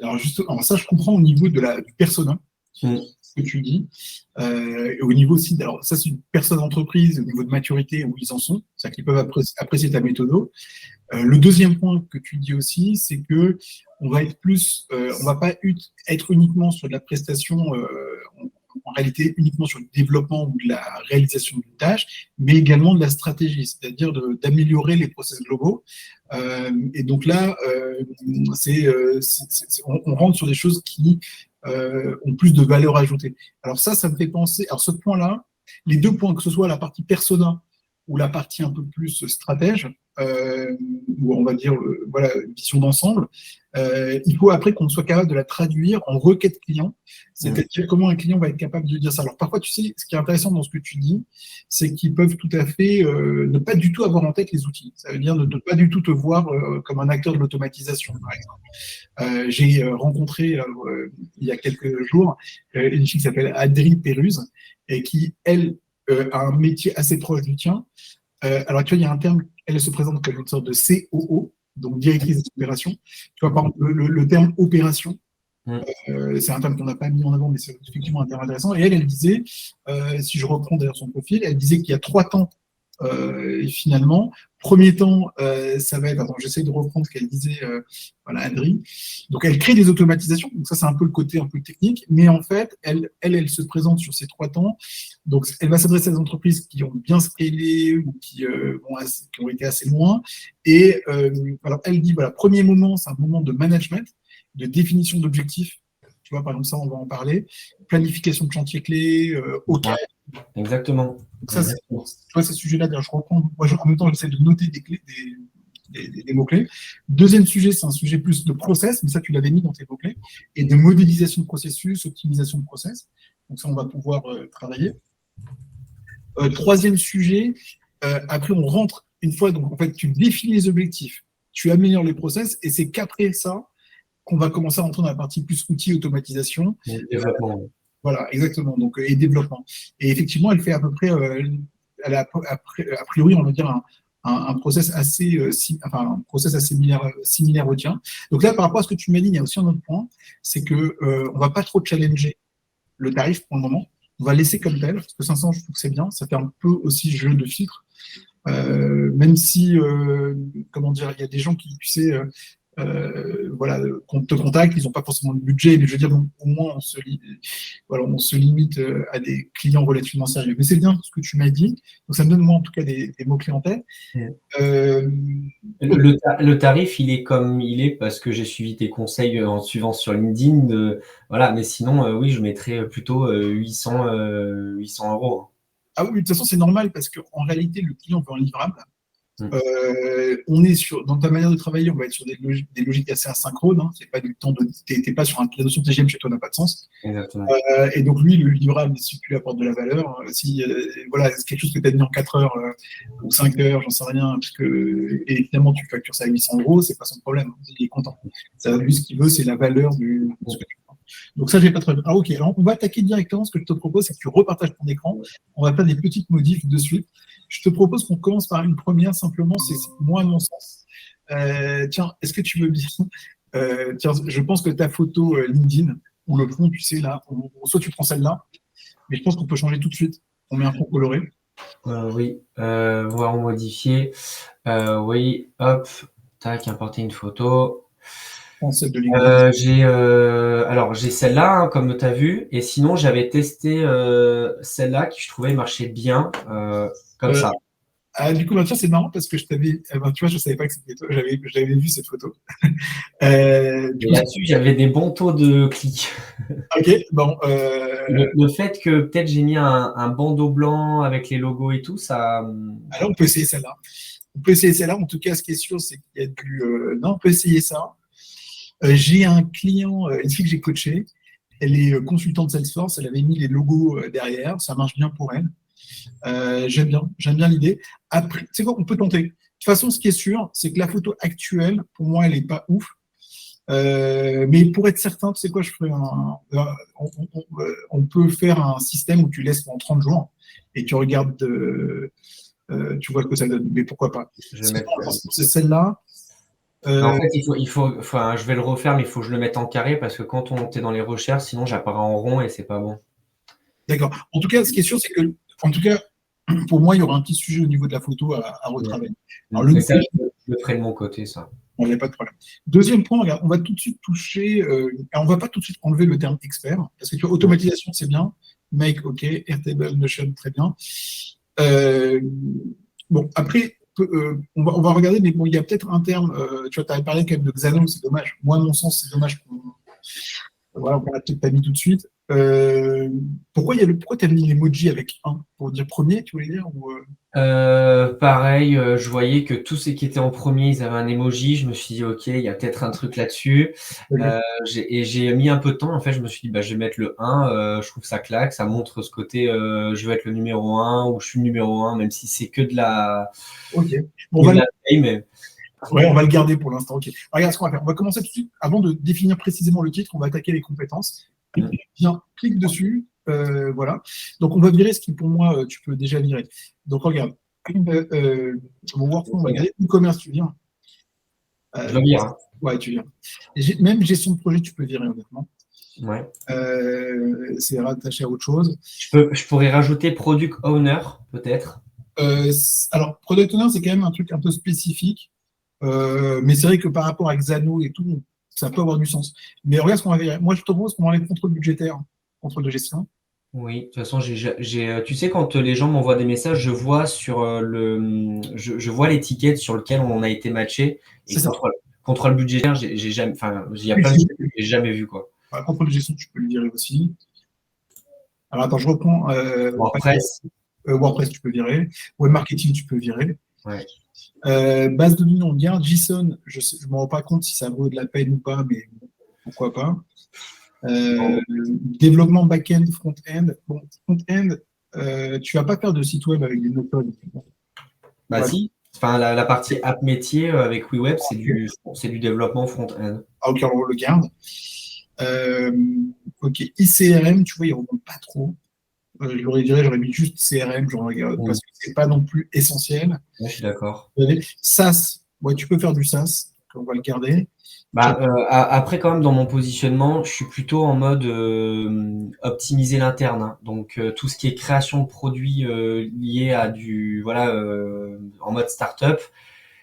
Alors justement, ça, je comprends au niveau du persona, ce que tu dis. Et au niveau aussi, alors ça, c'est une personne d'entreprise, au niveau de maturité, où ils en sont, c'est-à-dire qu'ils peuvent apprécier ta méthode. Le deuxième point que tu dis aussi, c'est que on va pas être uniquement sur de la prestation, en réalité uniquement sur le développement ou de la réalisation d'une tâche, mais également de la stratégie, c'est-à-dire d'améliorer les process globaux. Et donc là, on rentre sur des choses qui ont plus de valeur ajoutée. Alors ça me fait penser, alors ce point-là, les 2 points, que ce soit la partie persona ou la partie un peu plus stratège, ou on va dire voilà, vision d'ensemble, il faut après qu'on soit capable de la traduire en requête client, c'est-à-dire comment un client va être capable de dire ça. Alors parfois, tu sais, ce qui est intéressant dans ce que tu dis, c'est qu'ils peuvent tout à fait ne pas du tout avoir en tête les outils. Ça veut dire ne pas du tout te voir comme un acteur de l'automatisation, par exemple. J'ai rencontré il y a quelques jours une fille qui s'appelle Adri Péruse et qui, elle, a un métier assez proche du tien. Alors, tu vois, il y a un terme, elle se présente comme une sorte de COO, donc directrice des opérations. Tu vois, par exemple, le terme opération, c'est un terme qu'on n'a pas mis en avant, mais c'est effectivement un terme intéressant. Et elle disait, si je reprends d'ailleurs son profil, elle disait qu'il y a 3 temps. Finalement, premier temps, ça va être, attends, j'essaie de reprendre ce qu'elle disait, voilà, Adri. Donc, elle crée des automatisations. Donc, ça, c'est un peu le côté un peu technique. Mais en fait, elle se présente sur ces 3 temps. Donc, elle va s'adresser à des entreprises qui ont bien scalé ou qui ont été assez loin. Et alors, elle dit, voilà, premier moment, c'est un moment de management, de définition d'objectifs. Tu vois, par exemple, ça, on va en parler. Planification de chantier clé, OK. Exactement. Donc ça, tu vois, ces sujets-là, je reprends. Moi, en même temps, j'essaie de noter des mots-clés. Deuxième sujet, c'est un sujet plus de process, mais ça, tu l'avais mis dans tes mots-clés, et de modélisation de processus, optimisation de process. Donc ça, on va pouvoir travailler. Troisième sujet, après, on rentre une fois, donc en fait, tu définis les objectifs, tu améliores les process, et c'est qu'après ça qu'on va commencer à rentrer dans la partie plus outils, automatisation. Développement. Voilà, exactement. Donc, et développement. Et effectivement, elle fait à peu près, elle a a priori, on va dire, un process assez, un process assez similaire au tien. Donc là, par rapport à ce que tu m'as dit, il y a aussi un autre point, c'est que on va pas trop challenger le tarif pour le moment. On va laisser comme tel, parce que 500, je trouve que c'est bien. Ça fait un peu aussi jeu de filtre. Même si, comment dire, il y a des gens qui, tu sais, voilà, qu'on te contacte, ils n'ont pas forcément le budget, mais je veux dire, donc, au moins on se limite à des clients relativement sérieux. Mais c'est bien ce que tu m'as dit, donc ça me donne moi en tout cas des mots-clés en tête. Le tarif, il est comme il est parce que j'ai suivi tes conseils en suivant sur LinkedIn. Voilà, mais sinon, oui, je mettrais plutôt 800 €. Ah oui, de toute façon, c'est normal parce qu'en réalité, le client veut un livrable. Mm. On est dans ta manière de travailler, on va être sur des logiques assez asynchrones. Hein. C'est pas du temps t'es pas sur la notion de TGM chez toi n'a pas de sens. Exactement. Et donc lui, le livrable, si tu lui apportes de la valeur, si voilà, c'est quelque chose que tu as mis en 4 heures ou 5 heures, j'en sais rien, parce que et évidemment tu factures ça à 800 €, c'est pas son problème. Il est content. Ça, lui, ce qu'il veut, c'est la valeur de ce que tu prends. Donc ça, j'ai pas très bien. Ah ok, alors on va attaquer directement. Ce que je te propose, c'est que tu repartages ton écran. On va faire des petites modifs de suite. Je te propose qu'on commence par une première, simplement, c'est moi à mon sens. Tiens, est-ce que tu veux bien tiens, je pense que ta photo LinkedIn, ou le fond, tu sais, là, soit tu prends celle-là, mais je pense qu'on peut changer tout de suite. On met un fond coloré. Oui, voir ou modifier. Oui, hop, tac, importer une photo. Prends celle de LinkedIn. Alors, j'ai celle-là, hein, comme tu as vu, et sinon, j'avais testé celle-là qui je trouvais marchait bien, comme ça. Ah, du coup, bah, tiens, c'est marrant parce que je t'avais. Bah, tu vois, je ne savais pas que c'était toi. J'avais vu cette photo. Et là-dessus, j'avais des bons taux de clics. Ok, bon. Le fait que peut-être j'ai mis un bandeau blanc avec les logos et tout, ça. Alors, on peut essayer celle-là. On peut essayer celle-là. En tout cas, ce qui est sûr, c'est qu'il y a du. Non, on peut essayer ça. J'ai un client, une fille que j'ai coachée. Elle est consultante Salesforce. Elle avait mis les logos derrière. Ça marche bien pour elle. J'aime bien l'idée. Après, c'est quoi, on peut tenter. De toute façon, ce qui est sûr, c'est que la photo actuelle, pour moi, elle n'est pas ouf. Mais pour être certain, tu sais quoi, je ferai on peut faire un système où tu laisses pendant 30 jours et tu regardes, tu vois ce que ça donne. Mais pourquoi pas. C'est celle-là. En fait, enfin, je vais le refaire, mais il faut que je le mette en carré parce que quand on est dans les recherches, sinon j'apparais en rond et c'est pas bon. D'accord. En tout cas, ce qui est sûr, c'est que, en tout cas, pour moi, il y aura un petit sujet au niveau de la photo à retravailler. Alors, Mais ça, je le ferai de mon côté, ça. Il n'y a pas de problème. Deuxième point, regarde, on va tout de suite toucher. On ne va pas tout de suite enlever le terme expert, parce que tu vois, automatisation, c'est bien. Make, OK. Airtable, Notion, très bien. Bon, après, on va regarder, mais bon, il y a peut-être un terme. Tu vois, tu avais parlé quand même de Xano, c'est dommage. Moi, à mon sens, c'est dommage qu'on. Voilà, on l'a peut-être pas mis tout de suite. Pourquoi tu as mis l'emoji avec un? Pour dire premier, tu voulais dire ou, pareil, je voyais que tous ceux qui étaient en premier, ils avaient un emoji. Je me suis dit, OK, il y a peut-être un truc là-dessus. Ok. J'ai mis un peu de temps. En fait, je me suis dit, bah, je vais mettre le 1. Je trouve ça claque. Ça montre ce côté, je vais être le numéro 1 ou je suis le numéro 1, même si c'est que de la, Ok. que de la paye, mais Ouais, on va le garder pour l'instant. Ok. Regarde ce qu'on va faire. On va commencer tout de suite. Avant de définir précisément le titre, on va attaquer les compétences. Bien, clique dessus. Voilà. Donc, on va virer ce qui, pour moi, tu peux déjà virer. Donc, regarde. Mon workflow, on va regarder. E-commerce, tu viens. je dois dire. Hein. Ouais, tu viens. Même gestion de projet, tu peux virer, honnêtement. Ouais. C'est rattaché à autre chose. Je pourrais rajouter product owner, peut-être. Alors, product owner, c'est quand même un truc un peu spécifique. Mais c'est vrai que par rapport à Xano et tout, ça peut avoir du sens. Mais regarde ce qu'on va faire. Moi, je te propose qu'on enlève contrôle budgétaire, contrôle de gestion. Oui, de toute façon, tu sais, quand les gens m'envoient des messages, je vois je vois l'étiquette sur lequel on a été matché et C'est ça. contrôle budgétaire, j'ai jamais, enfin, il y a Oui, plein de choses que j'ai jamais vu, quoi. voilà, contrôle de gestion, tu peux le virer aussi. Alors, attends, je reprends. WordPress, WordPress, tu peux virer. Web marketing, tu peux virer. ouais. Base de données, on garde. JSON, je ne me rends pas compte si ça vaut de la peine ou pas, mais pourquoi pas. Bon, Développement back-end, front-end. Bon, front-end, tu vas pas faire de site web avec des no-code. bah Voilà. si, enfin, la partie app métier avec WeWeb, c'est du développement front-end. Ah, ok, on le garde. Euh, ok, ICRM, tu vois, il ne remonte pas trop. Je l'aurais viré, j'aurais mis juste CRM, genre, Oui, parce que c'est pas non plus essentiel. ouais, je suis d'accord. SaaS, ouais, tu peux faire du SaaS, on va le garder. Bah, après, quand même, dans mon positionnement, je suis plutôt en mode optimiser l'interne. Hein. Donc, tout ce qui est création de produits liés à voilà, en mode startup,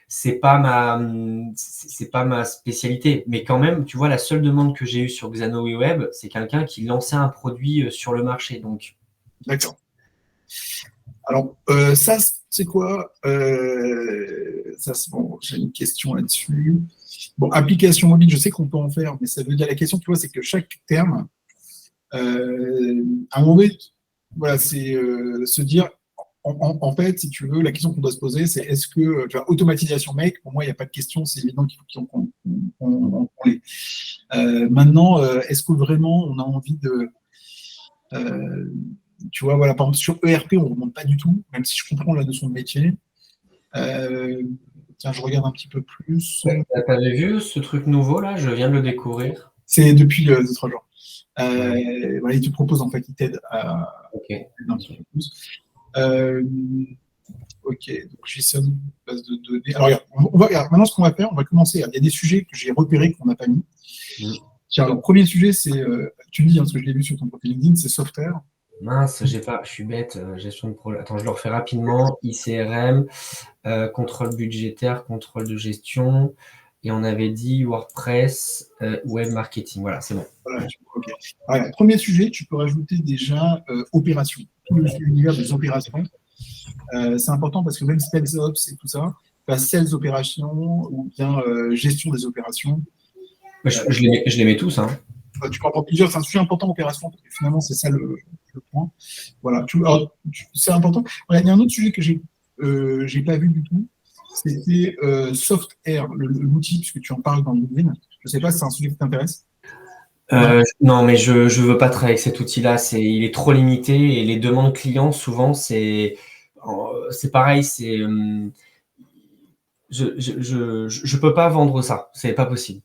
c'est pas ma spécialité. Mais quand même, tu vois, la seule demande que j'ai eue sur Xano et Web, c'est quelqu'un qui lançait un produit sur le marché. Donc, D'accord. Alors, SaaS, c'est quoi ça, c'est bon, j'ai une question là-dessus. Bon, application mobile, je sais qu'on peut en faire, mais ça veut dire la question, tu vois, c'est que chaque terme, à un moment donné, voilà, c'est se dire, en fait, si tu veux, la question qu'on doit se poser, c'est est-ce que, tu vois, automatisation make, pour moi, il n'y a pas de question, c'est évident qu'il faut qu'on l'ait. Maintenant, est-ce que vraiment on a envie de. euh, Tu vois, voilà, par exemple, sur ERP, on ne remonte pas du tout, même si je comprends la notion de métier. Euh, Tiens, je regarde un petit peu plus. t'avais vu ce truc nouveau là? Je viens de le découvrir. C'est depuis 2-3 jours. Ouais, Voilà, il te propose, en fait, il t'aide à ok. un petit peu plus. Euh, ok, donc JSON, base de données. Alors, regarde, regarde, maintenant, ce qu'on va faire, on va commencer. Il y a des sujets que j'ai repérés qu'on n'a pas mis. Mm. Tiens, alors, premier sujet, c'est, tu me dis, hein, parce que je l'ai vu sur ton profil LinkedIn, c'est software. Mince, je suis bête, gestion de projet. Attends, je le refais rapidement. ICRM, contrôle budgétaire, contrôle de gestion. Et on avait dit WordPress, web marketing. Voilà, c'est bon. Voilà, ok. Alors, premier sujet, tu peux rajouter déjà opération. Tout l'univers des opérations. C'est important parce que même Sales Ops et tout ça, bah, Sales Opérations ou bien gestion des opérations, Je les mets tous. Hein. tu peux en prendre plusieurs. C'est un sujet important, opération, parce que finalement, c'est ça le point. Voilà. C'est important. Voilà, il y a un autre sujet que j'ai pas vu du tout. C'était Software, l'outil, puisque tu en parles dans LinkedIn. Je ne sais pas si c'est un sujet qui t'intéresse. Non, mais je ne veux pas travailler avec cet outil-là. Il est trop limité et les demandes clients, souvent, c'est pareil. Je peux pas vendre ça. C'est pas possible.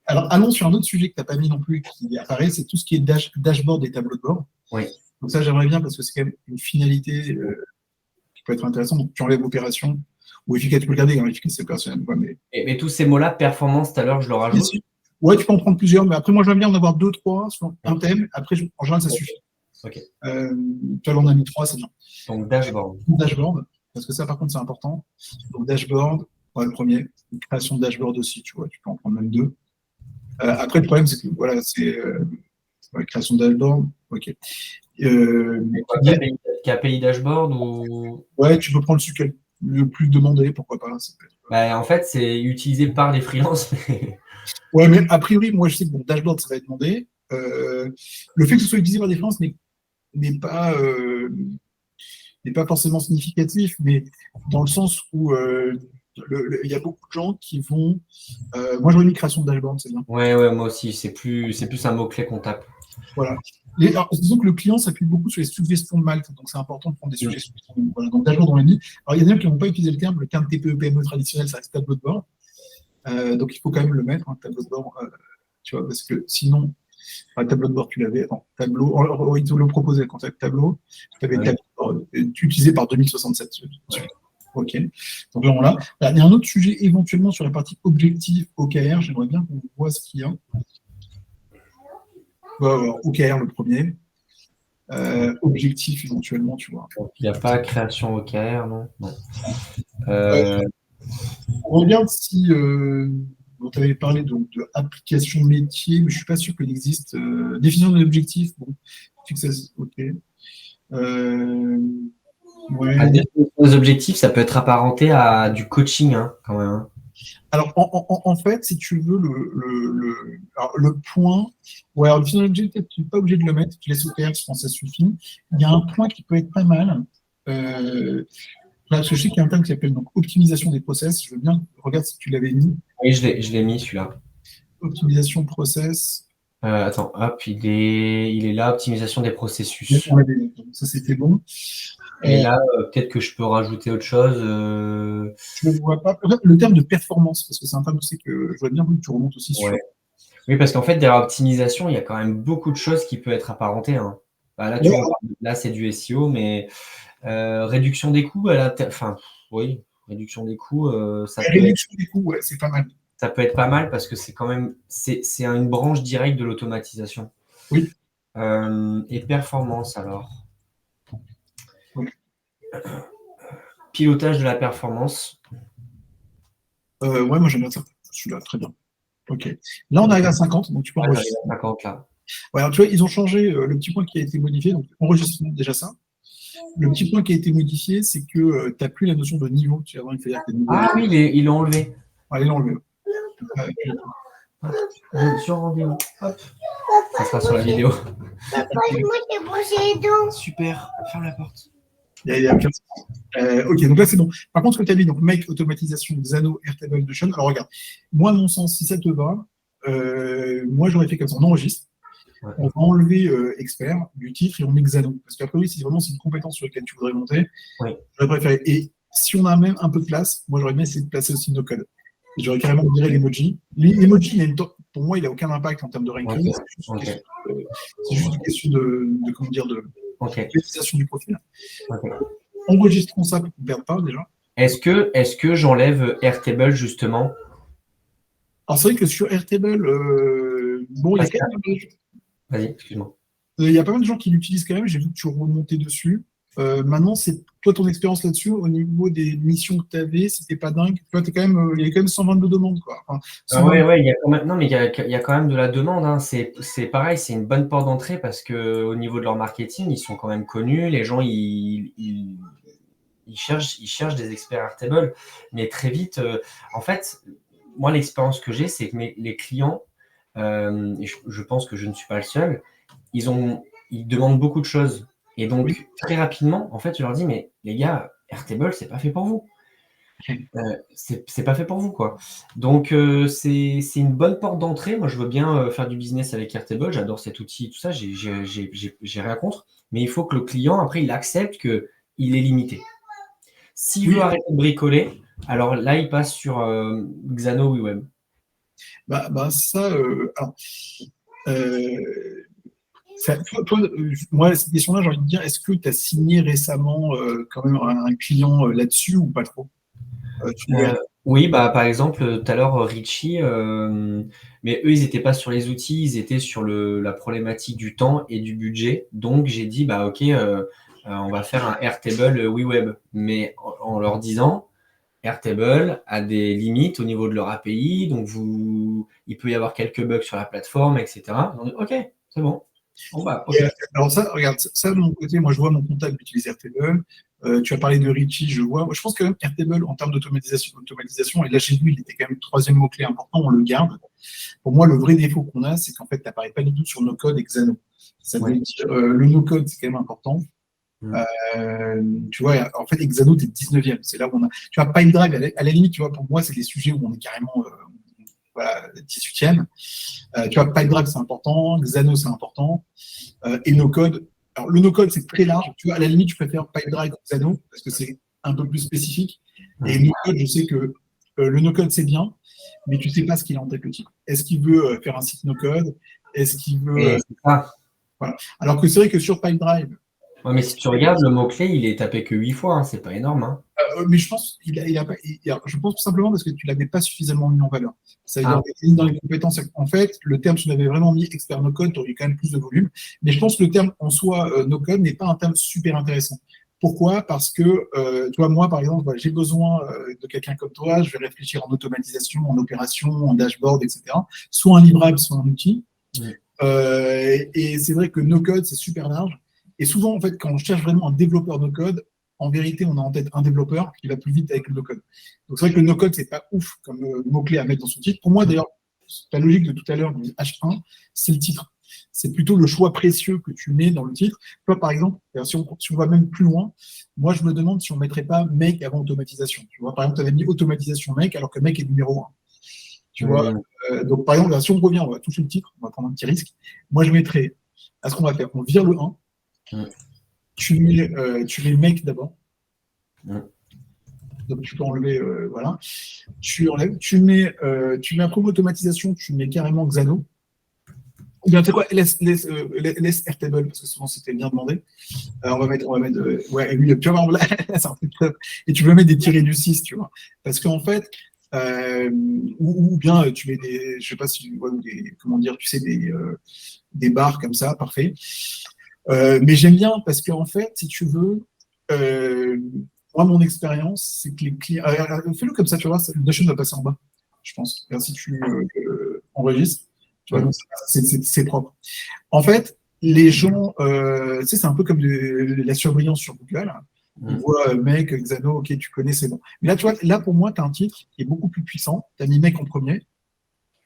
Alors, allons sur un autre sujet que tu n'as pas mis non plus qui apparaît, c'est tout ce qui est dashboard et tableau de bord. Oui. Donc ça, j'aimerais bien parce que c'est quand même une finalité qui peut être intéressante. Donc tu enlèves opération ou efficace, tu peux le garder, hein, efficace c'est personnel. Ouais, mais tous ces mots-là, performance, tout à l'heure, je le rajoute. Ouais, tu peux en prendre plusieurs, mais après, moi, j'aime bien en avoir 2, 3 sur un thème. Après, en général, ça suffit. Ok. Tu vois, on a mis 3, c'est bien. Donc, dashboard. Dashboard, parce que ça, par contre, c'est important. Donc, dashboard, ouais, le premier. Création de dashboard aussi, tu vois, tu peux en prendre même 2. Après, le problème, c'est que, voilà, c'est création de dashboard, ok. KPI dashboard ou. Ouais, tu peux prendre celui qui est le plus demandé, pourquoi pas. Bah, en fait, c'est utilisé par les freelances. Mais... Ouais, mais a priori, moi, je sais que mon dashboard, ça va être demandé. Le fait que ce soit utilisé par des freelances n'est pas. n'est pas forcément significatif, mais dans le sens où il y a beaucoup de gens qui vont. Moi, j'aurais mis création de dashboard, c'est bien. Ouais, moi aussi, c'est plus un mot-clé qu'on tape. Voilà. Alors, disons que le client s'appuie beaucoup sur les suggestions de Malte, donc c'est important de prendre des suggestions. Voilà, donc dashboard, on l'a mis. Alors, il y a des gens qui n'ont pas utilisé le terme, le terme TPE, PME traditionnel, ça reste tableau de bord. Donc, il faut quand même le mettre, tableau de bord, tu vois, parce que sinon, tableau de bord, tu l'avais. Attends, tableau, ils te le proposaient quand tu avais tableau. Tu avais tableau de bord, utilisé par 2067. Ok. Donc là, on l'a. Il y a un autre sujet éventuellement sur la partie objectif OKR. J'aimerais bien qu'on voit ce qu'il y a. OKR, le premier. Objectif, éventuellement, tu vois. Il n'y a pas création OKR, non? Non. On regarde si. Tu avais parlé donc, de application métier, mais je ne suis pas sûr qu'il existe. Définition de l'objectif, bon, success, ok. Ouais. Les objectifs, ça peut être apparenté à du coaching, hein, quand même. Alors, en fait, si tu veux, le point. Ouais, alors, le définition de l'objectif, tu n'es pas obligé de le mettre, tu laisses OKR, je pense que ça suffit. Il y a un point qui peut être pas mal. Là, je sais qu'il y a un terme qui s'appelle donc optimisation des process. Je veux bien, regarde si tu l'avais mis. Oui, je l'ai mis celui-là. Optimisation process. Attends, hop, il est là, optimisation des processus. Ça, c'était bon. Et là, peut-être que je peux rajouter autre chose. Je ne vois pas. Le terme de performance, parce que c'est un terme que je vois bien que tu remontes aussi sur. Oui, parce qu'en fait, derrière optimisation, il y a quand même beaucoup de choses qui peuvent être apparentées. Hein. Là, tu vois, là, c'est du SEO, mais réduction des coûts, oui, réduction des coûts, des coûts, ouais, c'est pas mal. Ça peut être pas mal parce que c'est quand même c'est une branche directe de l'automatisation. Oui. Et performance alors. Oui. Pilotage de la performance. Ouais, moi j'aime bien ça. Celui-là, très bien. Ok. Là, on arrive à 50, donc tu peux enregistrer. 50 là. Ouais, alors, tu vois, ils ont changé le petit point qui a été modifié, donc enregistrement, déjà ça. Le petit point qui a été modifié, c'est que tu n'as plus la notion de niveau. Tu vois, il faut dire que oui, ils l'ont enlevé. Allez, l'enlever. Je suis en rendez-vous. Hop. Ça sera sur la vidéo. Papa, moi, j'ai brossé les dents. Super, ferme la porte. Ok, donc là c'est bon. Par contre, ce que tu as dit, donc make automatisation, Xano, Airtable Notion. Alors regarde, moi, à mon sens, si ça te va, moi j'aurais fait comme ça. On enregistre, on va enlever expert du titre et on met Xano. Parce qu'après, oui, si vraiment c'est une compétence sur laquelle tu voudrais monter, j'aurais préféré. Et si on a même un peu de place, moi j'aurais bien essayé de placer aussi nos codes. Et j'aurais carrément viré l'emoji. L'emoji, pour moi, il n'a aucun impact en termes de ranking. C'est juste une question de comment dire, de l'utilisation du profil. Enregistrons ça pour qu'on ne perde pas déjà. Est-ce que j'enlève Airtable justement? Alors c'est vrai que sur Airtable, bon, il y a quand même. Vas-y, excuse-moi. Il y a pas mal de gens qui l'utilisent quand même. J'ai vu que tu remontais dessus. Maintenant, c'est toi ton expérience là-dessus. Au niveau des missions que tu avais, c'était pas dingue. Tu vois, il y avait quand même 122 demandes, quoi. Enfin, ouais, il y a quand même, non, mais il y a quand même de la demande. Hein. C'est pareil, c'est une bonne porte d'entrée parce que au niveau de leur marketing, ils sont quand même connus. Les gens, ils cherchent des experts Airtable, mais très vite, en fait, moi, l'expérience que j'ai, c'est que les clients, et je pense que je ne suis pas le seul, ils demandent beaucoup de choses. Et donc, très rapidement, en fait, je leur dis, mais les gars, Airtable, c'est pas fait pour vous. C'est pas fait pour vous, quoi. Donc, c'est une bonne porte d'entrée. Moi, je veux bien faire du business avec Airtable. J'adore cet outil, tout ça. J'ai rien contre. Mais il faut que le client, après, il accepte qu'il est limité. S'il veut arrêter de bricoler, alors là, il passe sur Xano WeWeb. Moi, cette question-là, j'ai envie de dire, est-ce que tu as signé récemment quand même un client là-dessus ou pas trop? Oui, par exemple, tout à l'heure, Richie, mais eux, ils n'étaient pas sur les outils, ils étaient sur la problématique du temps et du budget. Donc, j'ai dit, OK, on va faire un Airtable WeWeb, mais en leur disant, Airtable a des limites au niveau de leur API, donc il peut y avoir quelques bugs sur la plateforme, etc. Donc, OK, c'est bon. Alors ça, regarde, ça de mon côté, moi je vois mon comptable utiliser Airtable. Tu as parlé de Richie, je vois. Je pense que même Airtable, en termes d'automatisation, et là chez lui, il était quand même le troisième mot-clé important, on le garde. Pour moi, le vrai défaut qu'on a, c'est qu'en fait, tu n'apparais pas du tout sur no-code et Xano. Ça veut dire, le no-code, c'est quand même important. Tu vois, en fait, Exano, t'es 19e. C'est là où on a. Tu vois, PipeDrive, à la limite, tu vois, pour moi, c'est des sujets où on est carrément voilà, 18e. Tu vois, PipeDrive, c'est important. Xano, c'est important. Et NoCode. Alors, le NoCode, c'est très large. Tu vois, à la limite, je préfère PipeDrive ou Xano parce que c'est un peu plus spécifique. Et NoCode, je sais que le NoCode, c'est bien, mais tu sais pas ce qu'il a en tête le type. Est-ce qu'il veut faire un site NoCode? Est-ce qu'il veut. C'est ça. Voilà. Alors que c'est vrai que sur PipeDrive. Ouais, mais si tu regardes, le mot-clé, il est tapé que 8 fois, hein, c'est pas énorme. Hein. Mais je pense je pense tout simplement parce que tu l'avais pas suffisamment mis en valeur. Ça veut dire dans les compétences. En fait, le terme, si tu l'avais vraiment mis expert no code, tu aurais eu quand même plus de volume. Mais je pense que le terme en soi no code n'est pas un terme super intéressant. Pourquoi? Parce que, tu vois, moi, par exemple, voilà, j'ai besoin de quelqu'un comme toi, je vais réfléchir en automatisation, en opération, en dashboard, etc. Soit un livrable, soit un outil. Et c'est vrai que no-code, c'est super large. Et souvent, en fait, quand on cherche vraiment un développeur no-code, en vérité, on a en tête un développeur qui va plus vite avec le no-code. Donc c'est vrai que le no-code, c'est pas ouf comme mot-clé à mettre dans son titre. Pour moi, d'ailleurs, la logique de tout à l'heure, H1, c'est le titre. C'est plutôt le choix précieux que tu mets dans le titre. Toi, par exemple, si on va même plus loin, moi, je me demande si on ne mettrait pas make avant automatisation. Tu vois, par exemple, tu avais mis automatisation make alors que make est numéro 1. Tu vois, donc par exemple, si on revient, on va toucher le titre, on va prendre un petit risque. Moi, je mettrais, à ce qu'on va faire, on vire le 1, tu mets make d'abord. Donc tu peux enlever, voilà. Tu enlèves, tu mets après automatisation, tu mets carrément Xano. Ou bien, tu sais quoi, laisse Airtable, parce que souvent c'était bien demandé. On va mettre ouais, lui, tu vois, là, c'est un truc top. Et tu peux mettre des tirés du 6, tu vois. Parce qu'en fait, ou bien tu mets des, je sais pas si tu vois, comment dire, tu sais, des barres comme ça, parfait. Mais j'aime bien parce qu'en fait, si tu veux, moi, mon expérience, c'est que les clients. Fais-le comme ça, tu vois, le Notion va passer en bas, je pense. Et si tu enregistres, tu vois, c'est propre. En fait, les gens, tu sais, c'est un peu comme la surveillance sur Google. On voit mec, Xano, ok, tu connais, c'est bon. Mais là, tu vois, là, pour moi, tu as un titre qui est beaucoup plus puissant. Tu as mis mec en premier.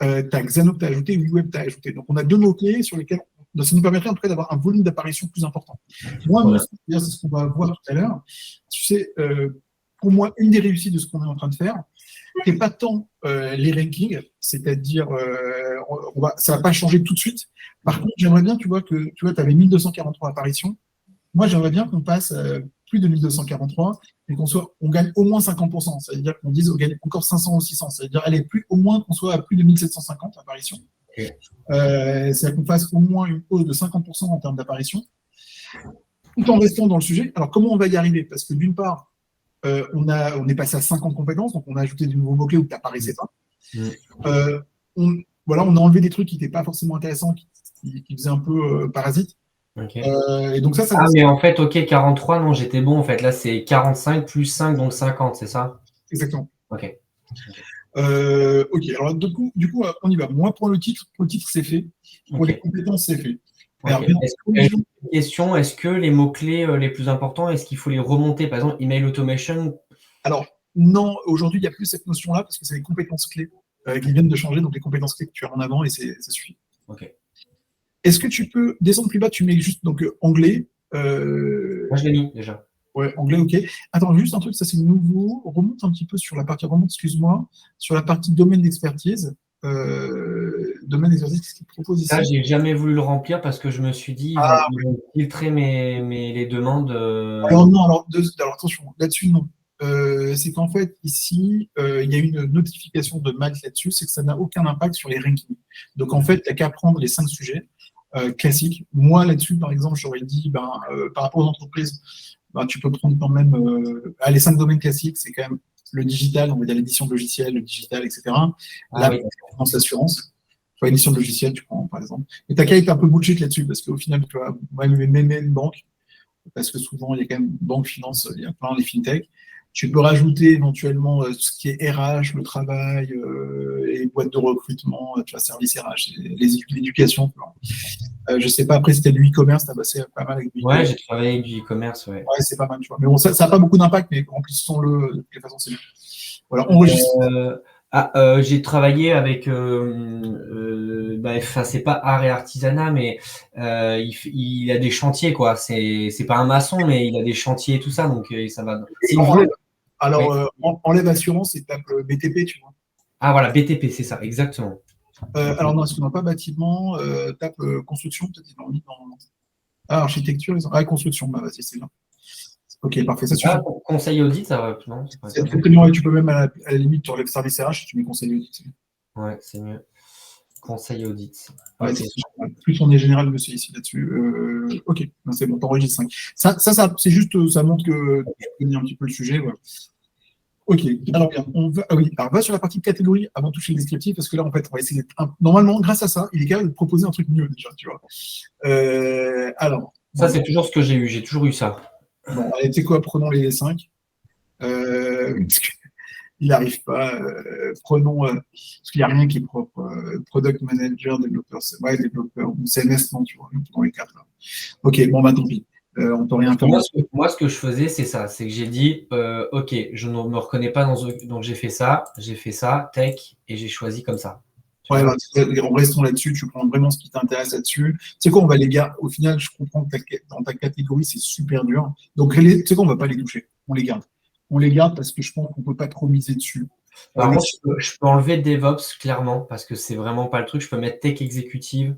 Tu as Xano que tu as ajouté, et WeWeb tu as ajouté. Donc, on a deux mots-clés sur lesquels ça nous permettrait après d'avoir un volume d'apparition plus important. Moi, c'est ce qu'on va voir tout à l'heure. Tu sais, pour moi, une des réussites de ce qu'on est en train de faire, c'est pas tant les rankings, c'est-à-dire, ça va pas changer tout de suite. Par contre, j'aimerais bien, tu vois, que tu avais 1243 apparitions. Moi, j'aimerais bien qu'on passe plus de 1243 et on gagne au moins 50%. Ça veut dire qu'on dise on gagne encore 500 ou 600. Ça veut dire au moins qu'on soit à plus de 1750 apparitions. C'est-à-dire qu'on fasse au moins une hausse de 50% en termes d'apparition, tout en restant dans le sujet. Alors, comment on va y arriver? Parce que d'une part, on est passé à 50 compétences, donc on a ajouté de nouveaux mots-clés où tu n'apparaissais pas. On a enlevé des trucs qui n'étaient pas forcément intéressants, qui faisaient un peu parasite. Et donc ça mais en fait, ok, 43, non, j'étais bon. En fait, là, c'est 45 plus 5, donc 50, c'est ça? Exactement. Ok. Ok, alors du coup, on y va. Moi, pour le titre, c'est fait. Pour les compétences, c'est fait. Alors, question, est-ce que les mots-clés les plus importants, est-ce qu'il faut les remonter? Par exemple, email automation? Alors, non, aujourd'hui, il n'y a plus cette notion-là parce que c'est les compétences clés qui viennent de changer. Donc, les compétences clés que tu as en avant et ça suffit. Ok. Est-ce que tu peux descendre plus bas? Tu mets juste donc anglais. Moi, je l'ai mis déjà. Ouais, anglais, ok. Attends, juste un truc, ça c'est nouveau. Remonte un petit peu sur la partie, excuse-moi, sur la partie domaine d'expertise. Domaine d'expertise, qu'est-ce qu'il propose ici? Ça, j'ai jamais voulu le remplir parce que je me suis dit, ils vont filtrer les demandes. Alors non, alors attention, là-dessus non. C'est qu'en fait, ici, il y a une notification de Mac là-dessus, c'est que ça n'a aucun impact sur les rankings. Donc en fait, tu n'as qu'à prendre les 5 sujets classiques. Moi, là-dessus, par exemple, j'aurais dit, par rapport aux entreprises, tu peux prendre quand même les 5 domaines classiques, c'est quand même le digital, on va dire l'édition de logiciel, le digital, etc. La finance, l'assurance. Édition de logiciel, tu prends par exemple. Et t'as qu'à être un peu bullshit là-dessus, parce qu'au final, tu vois, même une banque, parce que souvent, il y a quand même banque, finance, il y a plein les fintech. Tu peux rajouter éventuellement ce qui est RH, le travail, les boîtes de recrutement, tu vois, service RH, l'éducation. Je ne sais pas, après, c'était du e-commerce, tu as passé pas mal avec du e-commerce. Ouais, j'ai travaillé avec du e-commerce, ouais. Ouais, c'est pas mal, tu vois. Mais bon, ça n'a pas beaucoup d'impact, mais remplissons-le, de toute façon, c'est bien. Voilà, on enregistre. J'ai travaillé avec, c'est pas art et artisanat, mais il a des chantiers, quoi. C'est pas un maçon, mais il a des chantiers et tout ça, donc ça va. C'est une ville. Alors, Oui. enlève assurance et tape BTP, tu vois. Ah voilà, BTP, c'est ça, exactement. Alors non, excuse-moi, pas bâtiment, tape construction, peut-être ils l'ont mis dans. Ah, architecture, ils ont. Ah, construction, bah vas-y, c'est là. Ok, parfait, ça suffit. Conseil audit, ça va. Non, c'est pas C'est ça. très bien, ouais, tu peux même à la limite, tu enlèves service RH et tu mets conseil audit. Ouais, c'est mieux. Conseil audit. Ouais, Ok. plus on est général, monsieur, ici, là-dessus. Ok, non, c'est bon, t'enregistres 5. Ça c'est juste, ça montre que tu connais un petit peu le sujet. Ouais. Ok, alors bien, alors va sur la partie catégorie avant de toucher le descriptif, parce que là, en fait, on va essayer normalement, grâce à ça, il est capable de proposer un truc mieux déjà, tu vois. Alors, Ça, bon, c'est toujours ce que j'ai eu. J'ai toujours eu ça. bon, allez, tu sais quoi, prenons les 5. Il n'arrive pas. Prenons, parce qu'il n'y a rien qui est propre. Product manager, développeur, ouais, développeur, ou CMS, non, tu vois, dans les quatre là. Ok, bon, bah tant pis. On peut rien faire. Moi, ce que je faisais, c'est ça. C'est que j'ai dit, ok, je ne me reconnais pas donc j'ai fait ça, tech, et j'ai choisi comme ça. Ouais, bah, restons là-dessus, tu prends vraiment ce qui t'intéresse là-dessus. Tu sais quoi, on va les garder. Au final, je comprends que dans ta catégorie, c'est super dur. Donc, tu sais quoi, on va pas les toucher. On les garde. On les garde parce que je pense qu'on peut pas trop miser dessus. Par contre, je peux enlever DevOps, clairement, parce que c'est vraiment pas le truc. Je peux mettre tech exécutive.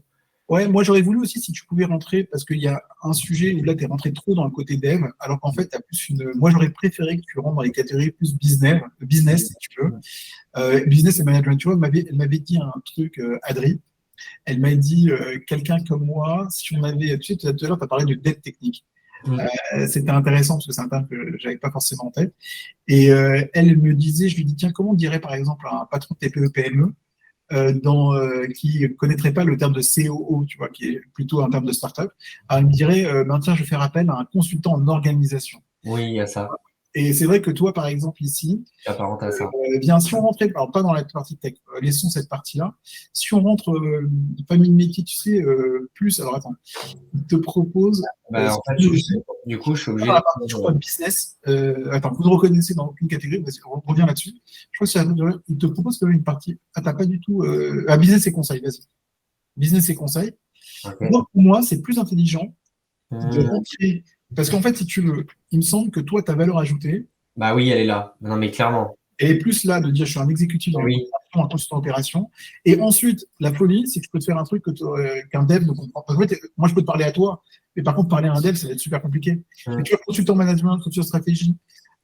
Ouais, moi j'aurais voulu aussi si tu pouvais rentrer, parce qu'il y a un sujet où là tu es rentré trop dans le côté dev, alors qu'en fait tu as plus une. Moi j'aurais préféré que tu rentres dans les catégories plus business si tu veux. Business et management, tu vois, elle m'avait dit un truc, Adri, elle m'a dit quelqu'un comme moi, si on avait. Tu sais, tout à l'heure tu as parlé de dette technique. C'était intéressant parce que c'est un terme que j'avais pas forcément en tête. Et elle me disait, je lui dis, tiens, comment on dirait par exemple un patron de TPE-PME qui ne connaîtrait pas le terme de COO, tu vois, qui est plutôt un terme de start-up, alors il me dirait, ben, tiens, je vais faire appel à un consultant en organisation. Oui, il y a ça. Et c'est vrai que toi, par exemple, ici, J'apparente à ça. bien, si on rentrait, alors pas dans la partie tech, laissons cette partie-là, si on rentre famille de métier, tu sais, plus, alors attends, il te propose. En fait, du coup, je suis obligé Dans de la partie, je crois, business, attends, vous le reconnaissez dans aucune catégorie, vas-y, on revient là-dessus. Je crois qu'il te propose quand même une partie. Ah, t'as pas du tout. Business et conseil, vas-y. Business et conseil. Okay. Donc, pour moi, c'est plus intelligent de rentrer. Parce qu'en fait, si tu veux, il me semble que toi, ta valeur ajoutée. Bah oui, elle est là. Non, mais clairement. Elle est plus là de dire je suis un exécutif dans un consultant opération. Et ensuite, la folie, c'est que je peux te faire un truc qu'un dev ne comprend pas. Moi, je peux te parler à toi, mais par contre, parler à un dev, ça va être super compliqué. Mais tu vois, consultant management, consultant stratégie,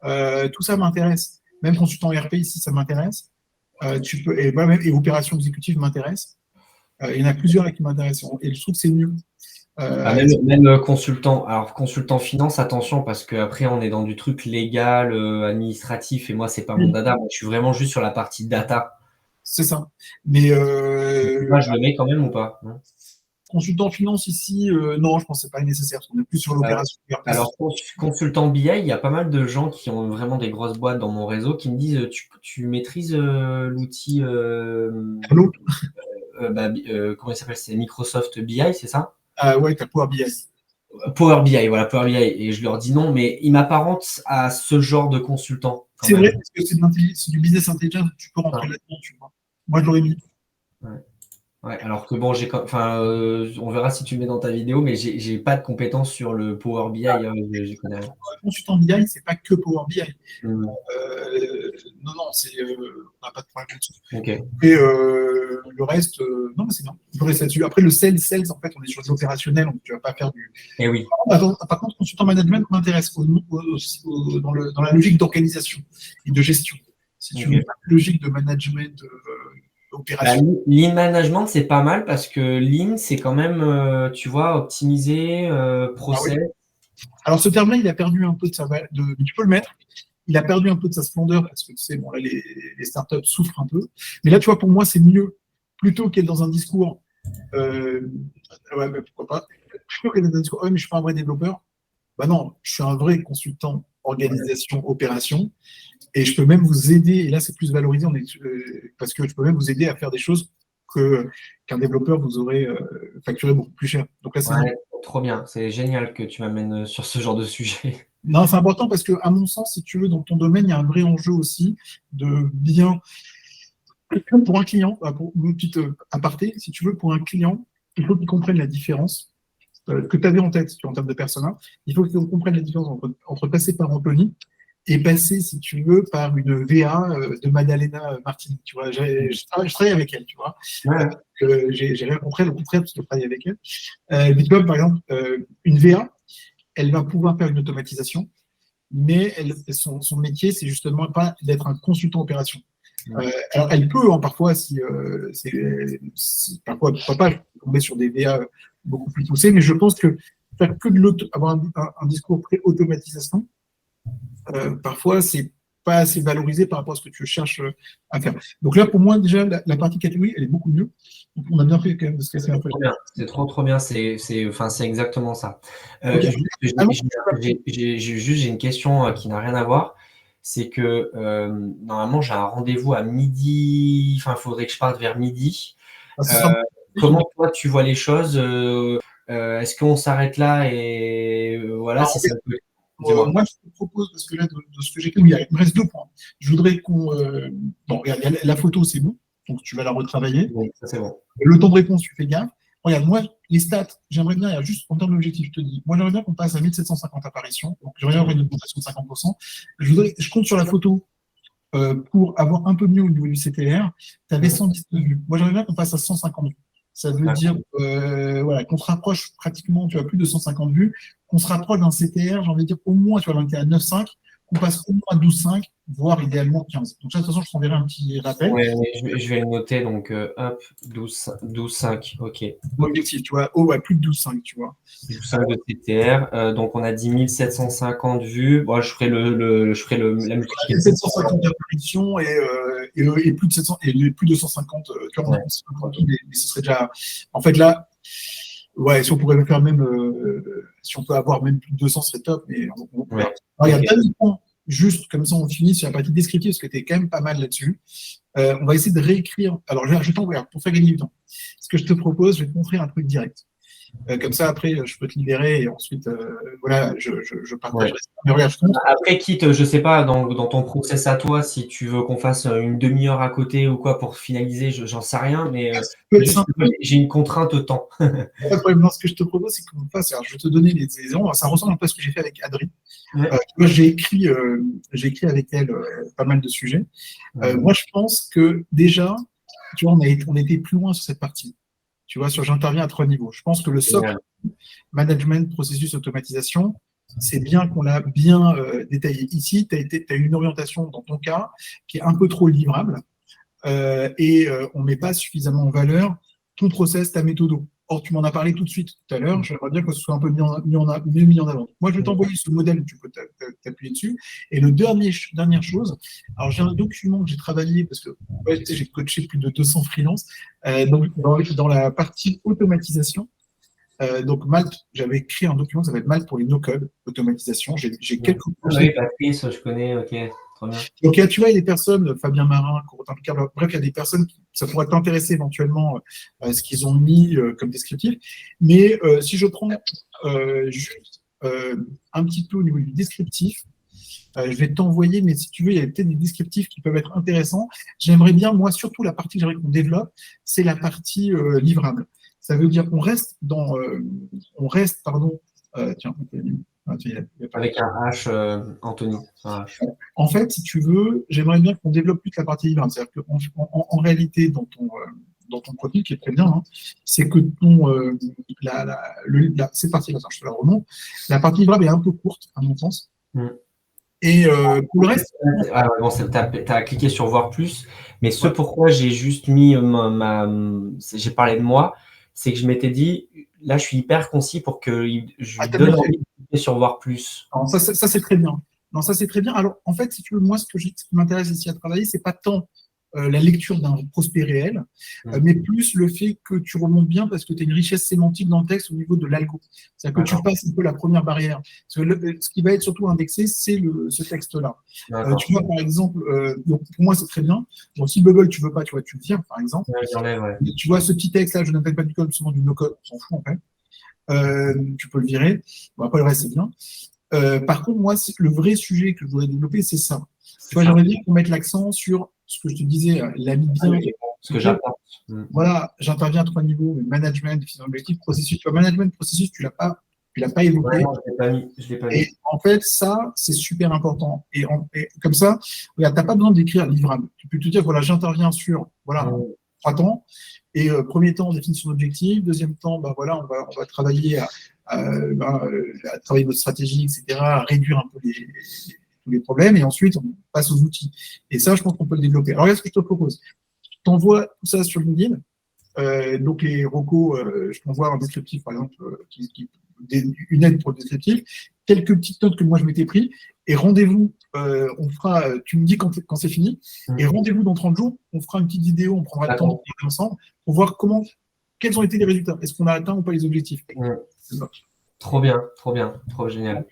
tout ça m'intéresse. Même consultant RP ici, ça m'intéresse. Tu peux, et opération exécutive m'intéresse. Il y en a plusieurs là qui m'intéressent. Et je trouve que c'est mieux. Même consultant, alors consultant finance, attention, parce qu'après, on est dans du truc légal, administratif, et moi, c'est pas mon dada. Moi, je suis vraiment juste sur la partie data. C'est ça. Mais moi, je le mets quand même ou pas, non? Consultant finance ici, non, je pense que c'est pas nécessaire. On est plus sur l'opération. Alors, consultant BI, il y a pas mal de gens qui ont vraiment des grosses boîtes dans mon réseau qui me disent tu maîtrises l'outil comment il s'appelle? C'est Microsoft BI, c'est ça? Ah ouais, t'as Power BI. Power BI, voilà, Power BI. Et je leur dis non, mais ils m'apparentent à ce genre de consultant. C'est vrai, parce que c'est du business intelligence, tu peux rentrer là-dedans, tu vois. Moi, je l'aurais mis. Ouais, alors que bon, on verra si tu le mets dans ta vidéo, mais j'ai pas de compétences sur le Power BI. Je connais rien. Consultant BI, c'est pas que Power BI. Non, non, on n'a pas de problème là-dessus. Okay. Et le reste, non, c'est bien. On peut rester là-dessus. Après, le sales, en fait, on est sur l'opérationnel, donc tu vas pas faire du. Et oui. Par contre, consultant management m'intéresse dans la logique d'organisation et de gestion. Si tu veux pas de logique de management opérationnel. Lean management, c'est pas mal parce que Lean, c'est quand même, tu vois, optimiser, process. Ah oui. Alors, ce terme-là, il a perdu un peu de sa valeur. Tu peux le mettre. Il a perdu un peu de sa splendeur parce que tu sais, bon, là, les startups souffrent un peu. Mais là, tu vois, pour moi, c'est mieux plutôt qu'être dans un discours. Ouais, mais pourquoi pas. Plutôt qu'être dans un discours. Ouais, mais je suis pas un vrai développeur. Bah non, je suis un vrai consultant organisation, opération. Et je peux même vous aider. Et là, c'est plus valorisé. Parce que je peux même vous aider à faire des choses qu'un développeur vous aurait facturé beaucoup plus cher. Donc là, c'est trop bien. C'est génial que tu m'amènes sur ce genre de sujet. Non, c'est important parce que, à mon sens, si tu veux, dans ton domaine, il y a un vrai enjeu aussi de bien Pour un client, pour une petite aparté, si tu veux, pour un client, il faut qu'il comprenne la différence que tu avais en tête en termes de persona. Il faut qu'il comprenne la différence entre passer par Anthony et passer, si tu veux, par une VA de Madalena Martini. Tu vois, je travaille avec elle, tu vois. Ouais. J'ai rien contre elle, au contraire, parce que je travaille avec elle. Mais tu vois, par exemple, une VA, elle va pouvoir faire une automatisation, mais son métier, c'est justement pas d'être un consultant opération. Alors, elle peut, hein, parfois, parfois, pourquoi pas, tomber sur des VA beaucoup plus poussés, mais je pense que faire que avoir un discours pré-automatisation, parfois, c'est pas assez valorisé par rapport à ce que tu cherches à faire. Donc là, pour moi, déjà, la partie catégorie, elle est beaucoup mieux. Donc, on a bien fait quand même de se casser un peu. C'est trop bien, c'est exactement ça. Okay. J'ai une question qui n'a rien à voir. C'est que normalement, j'ai un rendez-vous à midi. Enfin, il faudrait que je parte vers midi. Comment toi, tu vois les choses? Est-ce qu'on s'arrête là et voilà, alors, si ça peut... moi, je te propose, parce que là, de ce que j'ai fait, il me reste 2 points. Je voudrais qu'on. Bon, regarde, la photo, c'est bon. Donc, tu vas la retravailler. Oui, ça, c'est bon. Le temps de réponse, tu fais gaffe. Regarde, moi, les stats, j'aimerais bien, juste en termes d'objectif, je te dis, moi, j'aimerais bien qu'on passe à 1750 apparitions. Donc, j'aimerais bien avoir une augmentation de 50%. Je compte sur la photo pour avoir un peu mieux au niveau du CTR. Tu avais 110 vues. Moi, j'aimerais bien qu'on passe à 150 vues. Ça veut dire voilà, qu'on se rapproche pratiquement, tu as plus de 150 vues, qu'on se rapproche d'un CTR, j'ai envie de dire au moins, tu vois, on était à 9,5, qu'on passe au moins à 12,5, voire idéalement 15. Donc, ça, de toute façon, je t'enverrai un petit rappel. Ouais, je vais le noter, donc hop, 12,5, ok. Bon objectif, tu vois, ouais, plus de 12,5, tu vois. 12,5 de CTR, donc on a dit 1750 vues. Bon, je ferai la multiplication. 750 apparitions et plus de 700 et plus de 150, tu vois, mais ce serait déjà. En fait, là, ouais, si on pourrait faire même, si on peut avoir même plus de 200, ce serait top, mais regarde, dernier point, juste comme ça, on finit sur la partie descriptive, parce que tu es quand même pas mal là-dessus. On va essayer de réécrire. Alors, je t'envoie, pour faire gagner du temps. Ce que je te propose, je vais te montrer un truc direct. Comme ça, après, je peux te libérer et ensuite, voilà, je partagerai. Ouais. Mais regarde, après, quitte, je sais pas, dans ton process à toi, si tu veux qu'on fasse une demi-heure à côté ou quoi pour finaliser, j'en sais rien, mais j'ai une contrainte de temps. Pas de problème. Non, ce que je te propose, c'est qu'on fasse. Alors, je vais te donner les exemples. Ça ressemble un peu à ce que j'ai fait avec Adri. Moi, j'ai écrit avec elle pas mal de sujets. Moi, je pense que déjà, tu vois, on était plus loin sur cette partie. Tu vois, j'interviens à 3 niveaux. Je pense que le socle, management, processus, automatisation, c'est bien qu'on l'a bien détaillé. Ici, tu as une orientation dans ton cas qui est un peu trop livrable et on ne met pas suffisamment en valeur ton process, ta méthode. Or, tu m'en as parlé tout de suite tout à l'heure. J'aimerais bien que ce soit un peu mieux mis en avant. Moi, je vais t'envoyer ce modèle où tu peux t'appuyer dessus. Et dernière chose, alors j'ai un document que j'ai travaillé parce que j'ai coaché plus de 200 freelances. Donc, dans la partie automatisation, donc Malte, j'avais écrit un document qui s'appelle Malte pour les no-code, automatisation. J'ai quelques Oui, Patrice, je connais, ok. Donc, tu vois, il y a des personnes, Fabien Marin, Corentin Picard, bref, il y a des personnes qui ça pourrait t'intéresser éventuellement ce qu'ils ont mis comme descriptif. Mais si je prends juste un petit peu au niveau du descriptif, je vais t'envoyer, mais si tu veux, il y a peut-être des descriptifs qui peuvent être intéressants. J'aimerais bien, moi, surtout la partie que j'aimerais qu'on développe, c'est la partie livrable. Ça veut dire qu'on reste tiens, avec un H, Anthony. En fait, si tu veux, j'aimerais bien qu'on développe plus la partie livrable. C'est-à-dire qu'en réalité, dans ton profil, qui est très bien, hein, c'est que cette partie-là, je te la remonte, la partie livrable est un peu courte, à mon sens. Et pour le reste. Bon, tu as cliqué sur voir plus, mais ce pourquoi j'ai juste mis j'ai parlé de moi, c'est que je m'étais dit, là, je suis hyper concis pour que je donne envie de cliquer sur voir plus. Alors, ça c'est très bien. Non, ça, c'est très bien. Alors, en fait, si tu veux, moi, ce qui m'intéresse ici à travailler, c'est pas tant la lecture d'un prospect réel, mais plus le fait que tu remontes bien parce que tu as une richesse sémantique dans le texte au niveau de l'algo. C'est-à-dire que tu passes un peu la première barrière. Parce que ce qui va être surtout indexé, c'est ce texte-là. Tu vois, par exemple, donc pour moi, c'est très bien. Bon, si Bubble, tu veux pas, tu vois, tu le tires, par exemple. Tu vois, ce petit texte-là, je n'appelle pas du code, souvent du no-code, on s'en fout, en fait. Tu peux le virer. Bon, après, le reste, c'est bien. Par contre, moi, le vrai sujet que je voudrais développer, c'est ça. Tu vois, j'aimerais bien qu'on mette l'accent sur ce que je te disais, l'ami bien. Ce que j'apprends. Voilà, j'interviens à 3 niveaux, management, définition d'objectifs, processus. Le management, processus, tu l'as pas évoqué. Ouais, non, je l'ai pas mis. Et en fait, ça, c'est super important. Et comme ça, regarde, t'as pas besoin d'écrire livrable. Tu peux te dire, voilà, j'interviens sur, voilà, 3 temps. Et premier temps, définition d'objectifs. Deuxième temps, bah, voilà, on va travailler à travailler votre stratégie, etc., à réduire un peu tous les problèmes. Et ensuite, on passe aux outils. Et ça, je pense qu'on peut le développer. Alors, qu'est-ce que je te propose? Je t'envoie tout ça sur LinkedIn. Donc, les recos, je t'envoie un descriptif, par exemple, une aide pour le descriptif, quelques petites notes que moi je m'étais pris, et rendez-vous, on fera, tu me dis quand c'est fini, et rendez-vous dans 30 jours, on fera une petite vidéo, on prendra le temps de parler ensemble pour voir quels ont été les résultats, est-ce qu'on a atteint ou pas les objectifs. Trop bien, trop génial.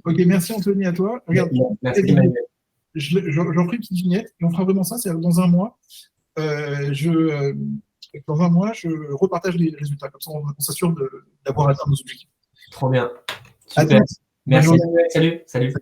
Ok, merci Anthony, à toi. Regarde, merci Manuel. J'en prie une petite vignette, et on fera vraiment ça, c'est dans un mois. Dans un mois, je repartage les résultats. Comme ça, on s'assure d'avoir atteint nos objectifs. Trop bien. Super. Merci. Salut.